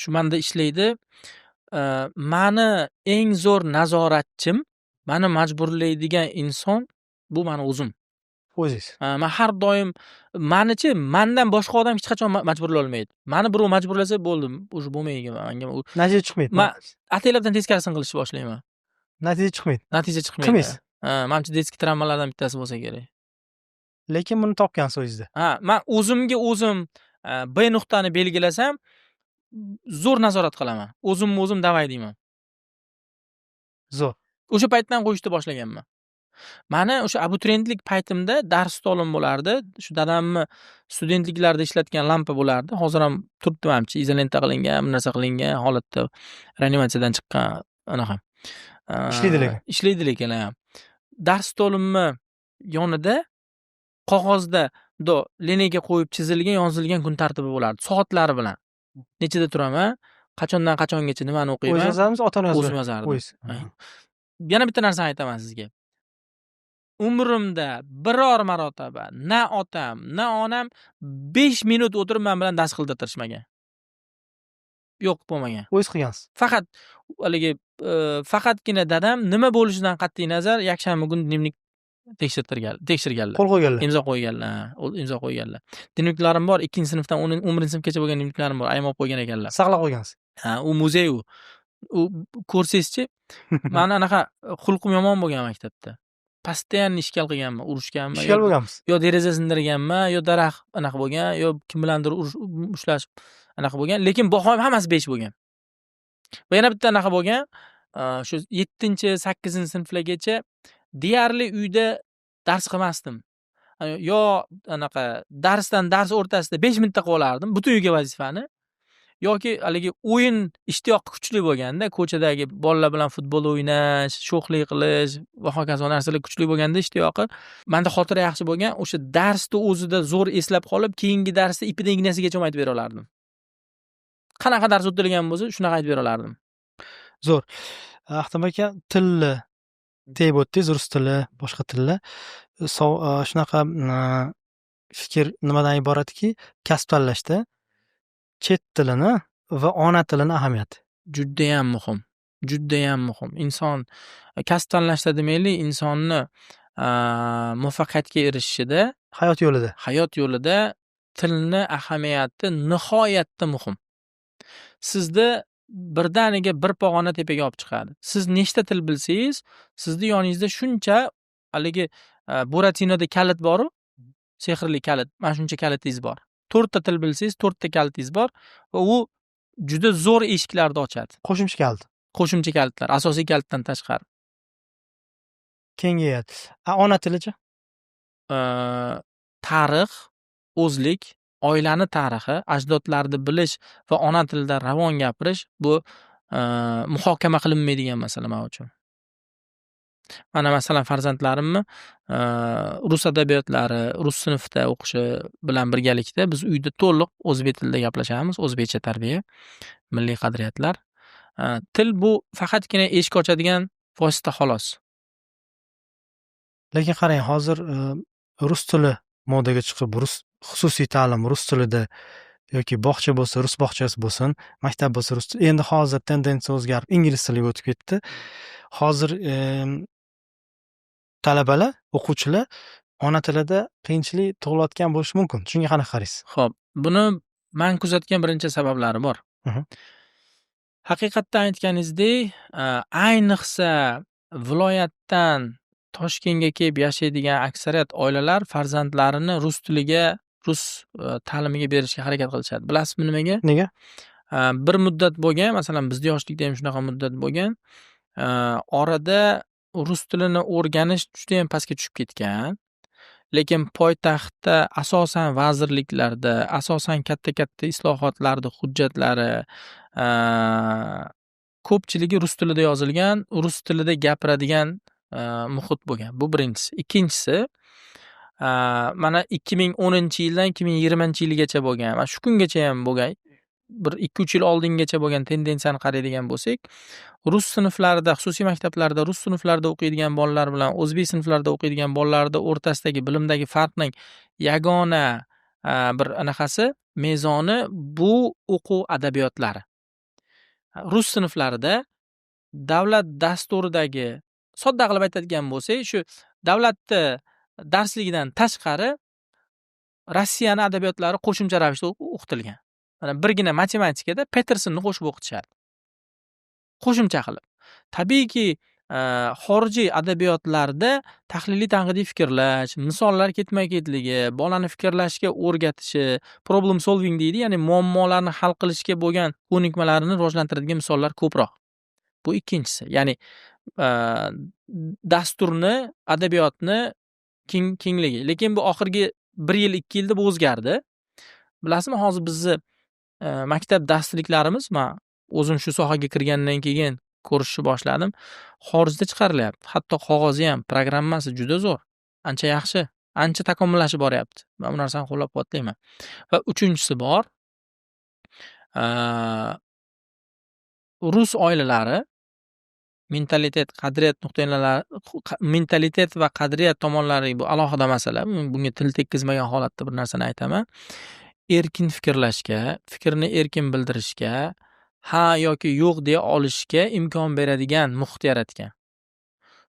shu menda ishlaydi. Meni eng zo'r nazoratchim, meni majburlaydigan inson bu meni o'zim. O'zingiz. Men har doim mendan boshqa odam hech qachon majburlay olmaydi. Meni birov majburlasa bo'ldim, o'sha bo'lmaydi menga. Natija chiqmaydi. Men ataylabdan teskarisini qilishni boshlayman. Natija chiqmaydi. Qilmaysiz. Menimcha detskiy travmalardan bittasi bo'lsa kerak. Lekin buni topgansiz o'zingizda. Men o'zimga o'zim B nuqtani belgilasam, zo'r nazorat qilaman. O'zim davay deyman. Zo'r. O'sha paytdan qo'yishni boshlaganman. Meni o'sha abituriyentlik paytimda dars stolim bo'lardi. Shu dadamni studentliklarda ishlatgan lampa bo'lardi. Hozir ham turibdi menimcha, izolenta qilingan, bir narsa qilingan holatda reanimatsiyadan chiqqan anaqa. Ishlaydi lekin ham. Dars stolimni yonida qog'ozda lineyga qo'yib chizilgan, yozilgan kun tartibi bo'lardi, soatlari bilan. Nechida turaman, qachondan qachongacha nimani o'qiyman? O'zingiz yozamiz, ota-onangiz o'zim yozardim. Yana bitta narsani aytaman sizga. Umrimda biror marotaba na otam, na onam 5 minut o'tirib men bilan dars qildirtirishmagan. Yo'q, bo'lmagan. O'zingiz qilgansiz. Faqat faqatgina dadam nima bo'lishidan qat'iy nazar yakshanba kuni dnevnik tekshirganlar. Qo'l qo'yganlar. Imzo qo'yganlar. Dnevniklarim bor, 2-sinfdan 11-sinfgacha bo'lgan dnevniklarim bor, ayam olib qo'ygan ekanlar. Saqlab qo'ygansiz. U muzey u. Ko'rsangizchi, meni anaqa xulqim yomon bo'lgan maktabda. Постоянно ishkal qilganman, urushganman. Ishkal bo'lgansiz. Yo deraza sindirganman, yo daraxt anaqa bo'lgan, yo kim bilandir ushlashib anaqa bo'lgan, lekin bahoim hammasi 5 bo'lgan. Va yana bitta anaqa bo'lgan, shu 7-8-sinflargacha deyarli uyda dars qilmasdim. Yo anaqa darsdan dars o'rtasida 5 minutda qilib olardim, butun uyga vazifani. Yoki haligi o'yin ishtiyoqi kuchli bo'lganda, ko'chadagi bolalar bilan futbol o'ynash, sho'xlik qilish va hokazo narsalar kuchli bo'lganda ishtiyoqi, menda xotira yaxshi bo'lgan, o'sha darsni o'zida zo'r eslab qolib, keyingi darsda ipidan ignasigacha aytib bera olardim. Qanaqa dars o'tilgan bo'lsa, shunaqa aytib bera olardim. Zo'r. Ahtam aka, tilni deb o'tdingiz, rus tili, boshqa tillar. Shunaqa fikr nimadan iboratki, kasb tanlashda chet tilini va ona tilini ahamiyati. Juda ham muhim. Judayam muhim. Inson kasb tanlashda demaylik, insonni muvaffaqiyatga erishishida, Hayot yo'lida tilni ahamiyati nihoyatda muhim. Sizni birdaniga bir pog'ona tepaga olib chiqadi. Siz nechta til bilsangiz, sizni yoningizda shuncha haligi Buratinoda kalit boru, sehrli kalit, mana shuncha kalitingiz bor. 4 ta til bilsangiz, 4 ta kalitingiz bor va u juda zo'r eshiklarni ochadi. qo'shimcha kalit Qo'shimcha kalitlar, asosiy kalitdan tashqari. kengayadi. Ona tilichi? Tarix, o'zlik, oilani tarixi, ajdodlarni bilish va ona tilida ravon gapirish bu muhokama qilinmaydigan masala men uchun. Mana masalan farzandlarimni rus adabiyotlari, rus sinfida o'qishi bilan birgalikda biz uyda to'liq o'zbek tilida gaplashamiz, o'zbekcha tarbiya, milliy qadriyatlar. Til bu faqatgina eshik ochadigan vosita xolos. Lekin qarang, hozir rus tili modaga chiqib, xususiy ta'lim rus tilida yoki bog'cha bo'lsa, rus bog'chasi bo'lsin, maktab bo'lsa rus tili. Endi hozir tendensiya o'zgarib, ingliz tiliga o'tib ketdi. Hozir talabalar, o'quvchilar ona tilida qiyinchilik tug'ilayotgan bo'lishi mumkin. Shunga qanaqa qaraysiz? Xo'p, buni men kuzatgan birinchi sabablari bor. Haqiqatdan aytganingizdek, ayniqsa viloyatdan Toshkentga kelib yashaydigan aksariyat oilalar farzandlarini rus tiliga, rus ta'limiga berishga harakat qilishadi. Bilasizmi nimaga? Nega? Bir muddat bo'lgan, masalan bizning yoshlikda ham shunaqa muddat bo'lgan. Orada rus tilini o'rganish juda ham pastga tushib ketgan. Lekin poytaxtda asosan vazirliklarda, asosan katta-katta islohotlarda hujjatlari ko'pchiligi rus tilida yozilgan, rus tilida gapiradigan muhit bo'lgan. Bu birinchisi. Ikkinchisi, mana 2010-yildan 2020-yilgacha bo'lgan, mana shu kungacha ham bo'lgan, bir 2-3 yil oldingacha bo'lgan tendensiyani qaraydigan bo'lsak, rus sinflarida, xususiy maktablarda rus sinflarida o'qiydigan bolalar bilan o'zbek sinflarida o'qiydigan bolalarda o'rtasidagi bilimdagi farqning yagona bir anaqasi, mezoni bu o'quv adabiyotlari. Rus sinflarida davlat dasturidagi, sodda qilib aytadigan bo'lsak, shu davlatni darsligidan tashqari Rossiyani adabiyotlari qo'shimcha ravishda o'qitilgan. Mana birgina matematikada Petersonni qo'shib o'qitishadi. Qo'shimcha qilib. Tabiiyki, xorijiy adabiyotlarda tahliliy tanqidiy fikrlash, misollar ketma-ketligi, bolani fikrlashga o'rgatishi, problem solving deydi, ya'ni muammolarni hal qilishga bo'lgan ko'nikmalarini rivojlantiradigan misollar ko'proq. Bu ikkinchisi. Ya'ni dasturni, adabiyotni kengligi. Lekin bu oxirgi 1 yil, 2 yilda bu o'zgardi. Bilasizmi, hozir bizni maktab darsliklarimiz, men o'zim shu sohaga kirgandan keyin ko'rishni boshladim. Xorijda chiqarilyapti. Hatto qog'ozi ham, programmasi juda zo'r. Ancha yaxshi, ancha takomillashib boryapti. Men bu narsani qo'llab-quvvatlayman. Va uchinchisi bor. Rus oilalari mentalitet, qadriyat mentalitet va qadriyat tomonlari bu alohida masala. Bunga til tekkizmagan holatda bir narsani aytaman. Erkin fikrlashga, fikrni erkin bildirishga, ha yoki yo'q deya olishga imkon beradigan muhit yaratgan.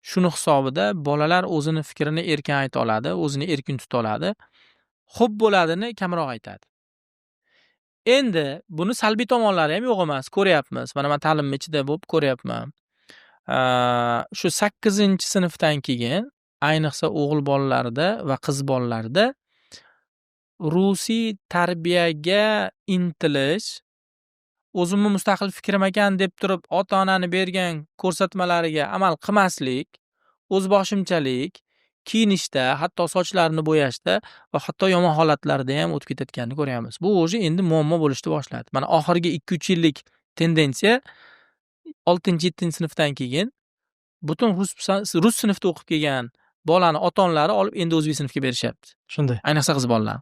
Shuni hisobida bolalar o'zini fikrini erkin ayta oladi, o'zini erkin tuta oladi. Xo'p bo'ladini kamroq aytadi. Endi buni salbiy tomonlari ham yo'q emas, ko'ryapmiz. Mana men ta'lim ichida bo'lib ko'ryapman. Shu 8-sinfdan keyin, ayniqsa o'g'il bolalarda va qiz bolalarda rusiy tarbiyaga intilish, o'zimni mustaqil fikrim ekan deb turib ota-onani bergan ko'rsatmalariga amal qilmaslik, o'zboshimchalik, kiyinishda, hatto sochlarini bo'yashda va hatto yomon holatlarda ham o'tib ketayotganini ko'ryapmiz. Bu o'zi endi muammo bo'lishni boshladi. Mana oxirgi 2-3 yillik tendensiya 6-7-sinfdan keyin butun rus sinfida o'qib kelgan bolani ota-onalari olib endi o'zbek sinfga berishyapti. Shunday. Ayniqsa qiz bolalar.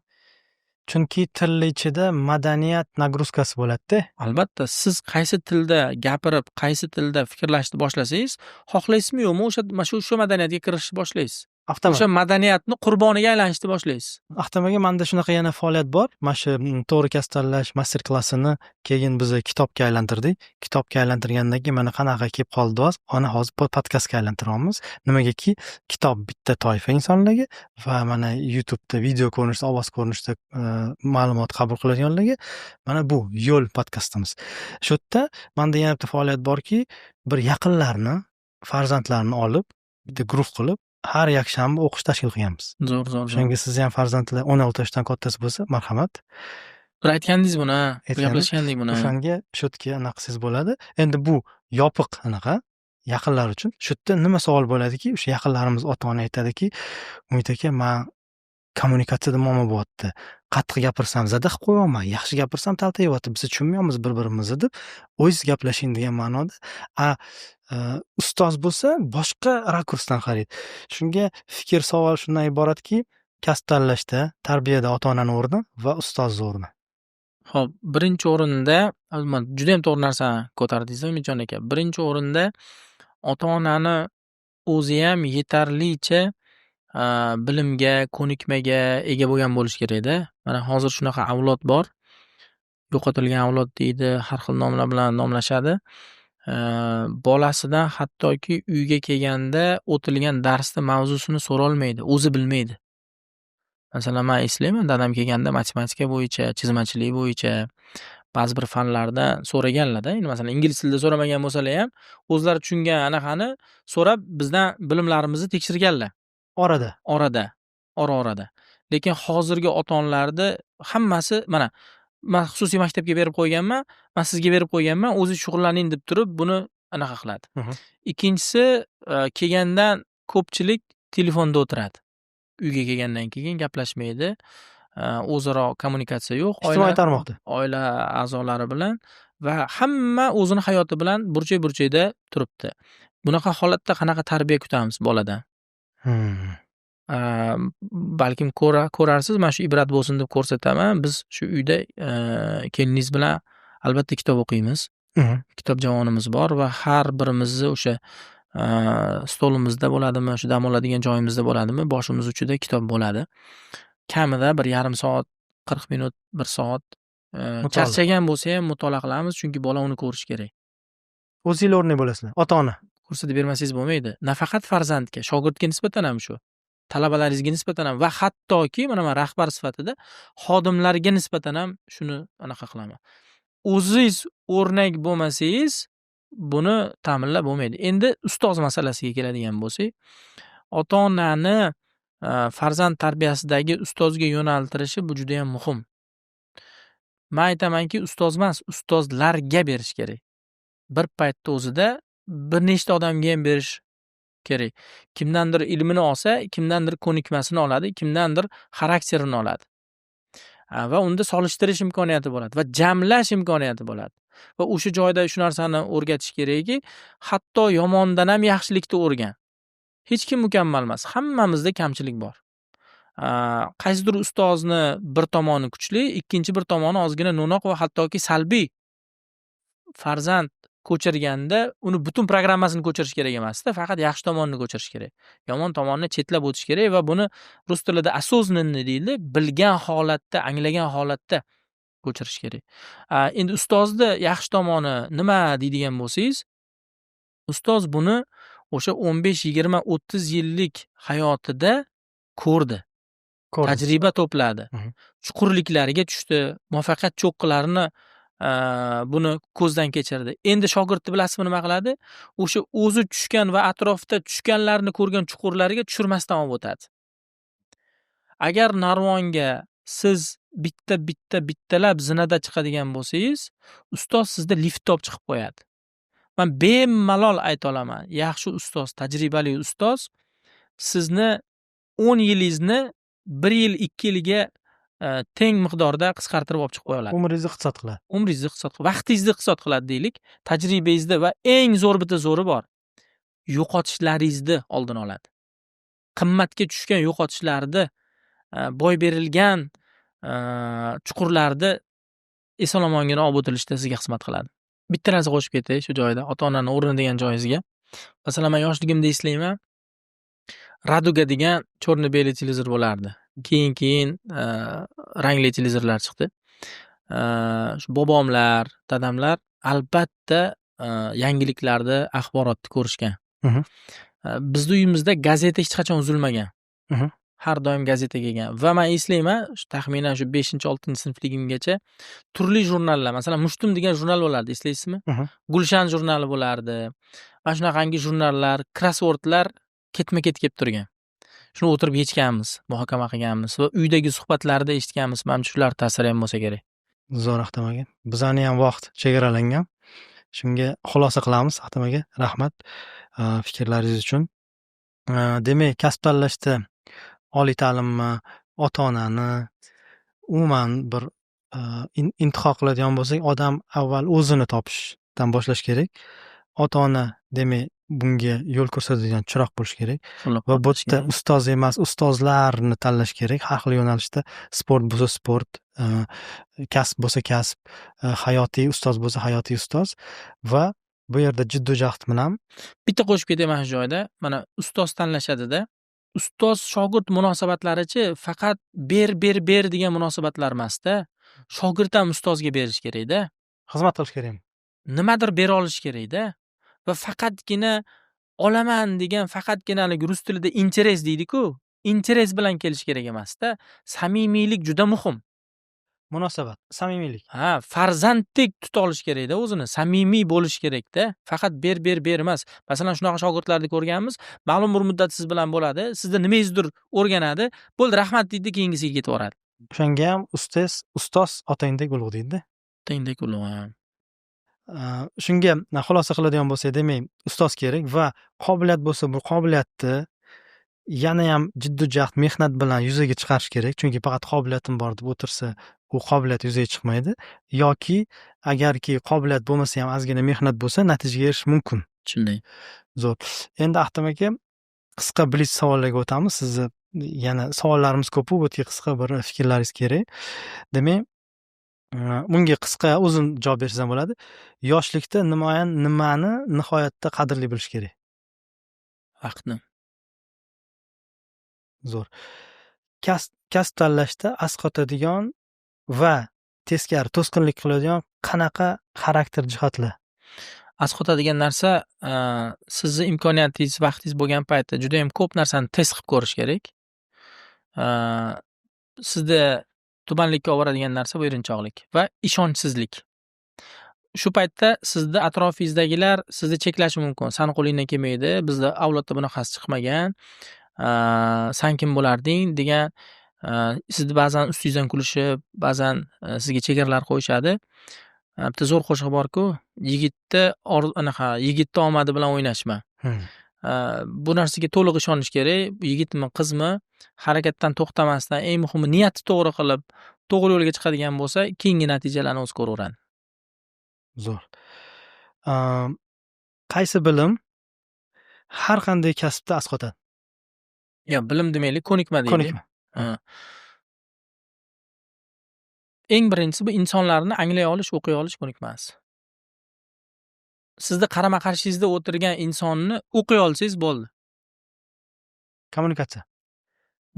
Chunki tilni ichida madaniyat nagruzkasi bo'ladi-da. Albatta, siz qaysi tilda gapirib, qaysi tilda fikrlashni boshlasangiz, xohlaysizmi yo'qmi, o'sha madaniyatga kirishni boshlaysiz. O'sha madaniyatni qurboniga aylanishni boshlaysiz. Avtomaga manda shunaqa yana faoliyat bor. Mana shu to'g'ri kasb tanlash master klassini keyin biz kitobga aylantirdik. Kitobga aylantirgandan keyin mana qanaqa kelib qoldi oz. Ana hozir podkastga aylantiryapmiz. Nimagaki kitob bitta toifa insonlarga va mana YouTube'da video ko'rinishda, ovoz ko'rinishda ma'lumot qabul qiladiganlarga mana bu yo'l podkastimiz. Shu yerda manda yana bitta faoliyat borki, bir yaqinlarni, farzandlarni olib bitta guruh qilib har yakshanba o'qish tashkil qilganmiz. Zo'r. O'shanga sizni ham farzandlar 16 yoshdan kattasi bo'lsa, marhamat. Bir aytgandingiz buni, gaplashgandik buni. O'shanga shu yerga anaqa qilsangiz bo'ladi. Endi bu yopiq anaqa yaqinlar uchun. Shu yerda nima savol bo'ladiki, o'sha yaqinlarimiz ota-ona aytadiki, "Umid aka, men kommunikatsiyada muammo bo'lyapti. Qattiq gapirsam zada qilib qo'yapman, yaxshi gapirsam taltayapti. Biz tushunmayapmiz bir-birimizni" deb o'zingiz gaplashing degan ma'noda. Ustoz bo'lsa boshqa rakursdan qaraydi. Shunga fikr savol shundan iboratki, kasb tanlashda, tarbiyada ota-onaning o'rni va ustozning o'rni. Xo'p, birinchi o'rinda juda ham to'g'ri narsani ko'tardingiz, Umidjon aka. Birinchi o'rinda ota-onani o'zi ham yetarlicha bilimga, ko'nikmaga ega bo'lgan bo'lish kerak-da. Mana hozir shunaqa avlod bor. Yo'qotilgan avlod deydi, har xil nomlar bilan nomlashadi. Bolasidan hattoki uyga kelganda o'tilgan darsni mavzusini so'rolmaydi, o'zi bilmaydi. Masalan, men eslayman, dadam kelganda matematika bo'yicha, chizmachilik bo'yicha ba'zi bir fanlardan so'raganlar-da. Endi masalan, ingliz tilida so'ramagan bo'lsalar ham, o'zlari tushungan anaqani so'rab bizdan bilimlarimizni tekshirganlar. Ora-orada. Lekin hozirgi ota-onalarda hammasi mana men xususiy maktabga berib qo'yganman, men sizga berib qo'yganman, o'zingiz shug'ullaning deb turib buni anaqa qiladi. Ikkinchisi, kelgandan ko'pchilik telefonda o'tiradi. Uyga kelgandan keyin gaplashmaydi. O'zaro kommunikatsiya yo'q. Ijtimoiy tarmoqda. Oila a'zolari bilan va hamma o'zini hayoti bilan burchak-burchakda turibdi. Bunaqa holatda qanaqa tarbiya kutamiz boladan? Balkim ko'rarsiz, men shu ibrat bo'lsin deb ko'rsataman. Biz shu uyda keliningiz bilan albatta kitob o'qiymiz. Kitob javonimiz bor va har birimizni o'sha stolimizda bo'ladimi, shu dam oladigan joyimizda bo'ladimi, boshimiz uchida kitob bo'ladi. Kamida bir yarim soat, 40 minut, 1 soat charchagan bo'lsa ham mutolaa qilamiz, chunki bola uni ko'rish kerak. O'zingizlar o'rnak bo'lasizlar, ota-ona. Ko'rsatib bermasangiz bo'lmaydi. Nafaqat farzandga, shogirdga nisbatan ham shu. Talabalaringizga nisbatan ham va hattoki mana men rahbar sifatida xodimlarga nisbatan ham shuni anaqa qilaman. O'zingiz o'rnak bo'lmasangiz, buni ta'minlab bo'lmaydi. Endi ustoz masalasiga keladigan bo'lsak, ota-onani farzand tarbiyasidagi ustozga yo'naltirishi bu juda ham muhim. Men aytamanki, ustoz emas, ustozlarga berish kerak. Bir paytda o'zida bir nechta odamga ham berish kerak. Kimdandir ilmini olsa, kimdandir ko'nikmasini oladi, kimdandir xarakterini oladi. Va unda solishtirish imkoniyati bo'ladi va jamlash imkoniyati bo'ladi. Va o'sha joyda shu narsani o'rgatish kerakki, hatto yomondan ham yaxshilikni o'rgan. Hech kim mukammal emas, hammamizda kamchilik bor. Qaysidir ustozni bir tomoni kuchli, ikkinchi bir tomoni ozgina no'noq va hattoki salbiy. Farzand ko'chirganda uni butun programmasini ko'chirish kerak emas-da, faqat yaxshi tomonini ko'chirish kerak. Yomon tomonni chetlab o'tish kerak va buni rus tilida осознанный deyiladi, bilgan holatda, anglagan holatda ko'chirish kerak. Endi ustozni yaxshi tomoni nima deydigan bo'lsangiz, ustoz buni o'sha 15, 20, 30 yillik hayotida ko'rdi. Tajriba to'pladi. Chuqurliklariga tushdi, muvaffaqiyat cho'qqalarini buni ko'zdan kechirdi. Endi shogirdi bilasizmi nima qiladi? O'sha o'zi tushgan va atrofda tushganlarni ko'rgan chuqurlariga tushirmasdan olib o'tadi. Agar narvonga siz bittalab zinada chiqadigan bo'lsangiz, ustoz sizda lift top chiqib qo'yadi. Men bemalol ayta olaman, yaxshi ustoz, tajribali ustoz sizni 10 yilingizni 1 yil, 2 yilga teng miqdorda qisqartirib olib chiqib qo'ya oladi. Umringizni hisob qiladi. Vaqtingizni hisob qiladi deylik, tajribangizni va eng zo'r bitta zo'ri bor. Yo'qotishlaringizni oldini oladi. Qimmatga tushgan yo'qotishlarni, boy berilgan chuqurlarni eson-omongina olib o'tilishda sizga xizmat qiladi. Bitta narsa qo'shib ketay shu joyda, ota-onaning o'rni degan joyingizga. Masalan, men yoshligimda eslayman, Raduga degan черно-белый televizor bo'lardi. Keyin rangli televizorlar chiqdi. Shu bobomlar, dadamlar albatta yangiliklarni, axborotni ko'rishgan. Mhm. Bizni uyimizda gazeta hech qachon uzilmagan. Mhm. Har doim gazeta kelgan va men eslayman, taxminan shu 5-6 sinfligimgacha turli jurnallar, masalan, Mushtum degan jurnal bo'lardi, eslaysizmi? Mhm. Gulshan jurnali bo'lardi. Mana shunaqangi jurnallar, krossvordlar ketma-ket kelib turgan. Shuni o'tirib yechganmiz, muhokama qilganmiz va uydagi suhbatlarda eshitganmiz. Menimcha shular ta'siri ham bo'lsa kerak. Zo'r Ahtam aka. Bizani ham vaqt chegaralangan. Shunga xulosa qilamiz Ahtam aka. Rahmat fikrlaringiz uchun. Demak, kasb tanlashda oliy ta'limmi, ota-onani umuman bir intiho qiladigan bo'lsak, odam avval o'zini topishdan boshlash kerak. Ota-ona demak bunga yo'l ko'rsatadigan chiroq bo'lishi kerak va bu yerda ustoz emas, ustozlarni tanlash kerak. Har xil yo'nalishda sport bo'lsa sport, kasb bo'lsa kasb, hayotiy ustoz bo'lsa hayotiy ustoz va bu yerda jiddiy-jahd bilan Bitta qo'shib ketaman mana shu joyda. Mana ustoz tanlashadida, ustoz shogird munosabatlarichi faqat ber degan munosabatlar emasda, shogird ham ustozga berish kerakda. xizmat qilish kerak. Nimadir bera olish kerakda va faqatgina olaman degan faqatgina rus tilida interes deydi-ku, interes bilan kelish kerak emasda. Samimiylik juda muhim. Munosabat, samimiylik. Farzanddek tuta olish kerakda o'zini, samimiy bo'lish kerakda. Faqat ber emas. Masalan, shunaqa shogirdlarni ko'rganmiz. Ma'lum bir muddat siz bilan bo'ladi, sizda nimangizdir o'rganadi, bo'ldi, rahmat deydi, keyingisiga ketib boradi. O'shanga ham ustoz otangdek ulug' deydi. Tengdek ulug'. Shunga xulosa qiladigan bo'lsak, demak, ustoz kerak va qobiliyat bo'lsa, bu qobiliyatni yana ham jiddiy-jahd mehnat bilan yuzaga chiqarish kerak. Chunki faqat qobiliyatim bor deb o'tirsa, u qobiliyat yuzaga chiqmaydi. Yoki agarki qobiliyat bo'lmasa ham ozgina mehnat bo'lsa, natijaga erishish mumkin. Shunday. Zo'r. Endi Ahtam aka, qisqa blitz savollarga o'tamiz. Sizni yana savollarimiz ko'p, bu yerga qisqa bir fikrlaringiz kerak. Demak, bunga qisqa uzun javob bersam bo'ladi. Yoshlikda nimani nihoyatda qadrli bilish kerak? Vaqtni. Zo'r. Kasb tanlashda asqotadigan va teskari to'sqinlik qiladigan qanaqa xarakter jihatlar? Asqotadigan narsa, sizni imkoniyatingiz, vaqtingiz bo'lgan paytda juda ham ko'p narsani test qilib ko'rish kerak. Sizni tubanlikka olib boradigan narsa bu erinchoqlik va ishonchsizlik. Shu paytda sizni atrofingizdagilar sizni cheklashi mumkin. Sani qo'lingdan kelmaydi, bizda avlodda bunaqasi chiqmagan. San kim bo'larding degan, sizni ba'zan ustingizdan kulishib, ba'zan sizga chegaralar qo'yishadi. Bitta zo'r qo'shiq bor-ku, yigitni omadi bilan o'ynashma. Bu narsaga to'liq ishonish kerak. Yigitmi, qizmi, harakatdan to'xtamasdan, eng muhimi niyati to'g'ri qilib, to'g'ri yo'lga chiqadigan bo'lsa, keyingi natijalarni o'zi ko'raveradi. Zo'r. Qaysi bilim har qanday kasbda asqotadi? Bilim demaylik, ko'nikma deylik. Ko'nikma. Eng birinchisi bu insonlarni anglay olish, o'qiy olish ko'nikmasi. Sizni qarama-qarshingizda o'tirgan insonni o'qiy olsangiz bo'ldi. Kommunikatsiya.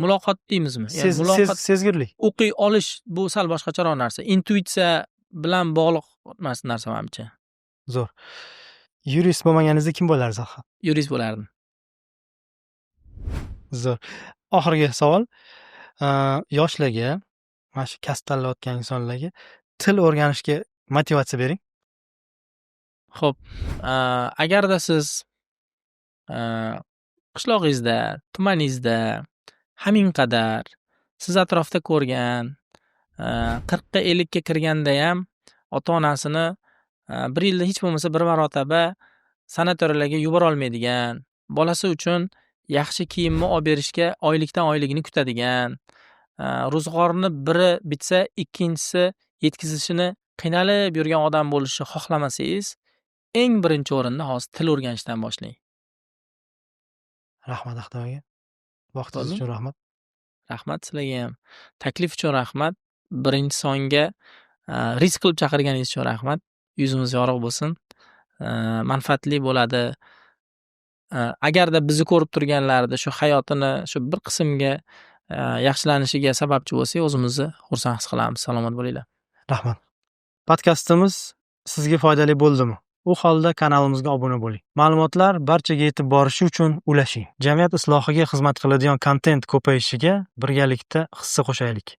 Muloqot deymizmi? Sezgirlik. O'qiy olish bu sal boshqacharoq narsa. Intuitsiya bilan bog'liq narsa menimcha. Zo'r. Yurist bo'lmaganingizda kim bo'lardingiz? Yurist bo'lardim. Zo'r. Oxirgi savol. Yoshlarga, mana shu kasb tanlayotgan insonlarga til o'rganishga motivatsiya bering. Xo'p, agarda siz qishlog'ingizda, tumaningizda haming qadar siz atrofda ko'rgan 40 ga 50 ga kirganda ham ota-onasini bir yilda hech bo'lmasa bir marotaba sanatoriyalarga yubora olmaydigan, bolasi uchun yaxshi kiyimni olib berishga oylikdan oyligini kutadigan, ro'zg'orni biri bitsa ikkinchisi yetkazishini qiynalib yurgan odam bo'lishni xohlamasangiz, eng birinchi o'rinda hozir til o'rganishdan boshlang. Rahmat Ahtam aka. Vaqtingiz uchun rahmat. Rahmat sizlarga ham. Taklif uchun rahmat. Birinchi songa risk qilib chaqirganingiz uchun rahmat. Yuzimiz yorug' bo'lsin. Manfaatli bo'ladi. agarda bizni ko'rib turganlarida shu hayotini shu bir qismga yaxshilanishiga sababchi bo'lsak, o'zimizni xursand his qilamiz. Salomat bo'linglar. Rahmat. Podkastimiz sizga foydali bo'ldimi? U holda kanalimizga obuna bo'ling. Ma'lumotlar barchaga yetib borishi uchun ulashing. Jamiyat islohiga xizmat qiladigan kontent ko'payishiga birgalikda hissa qo'shaylik.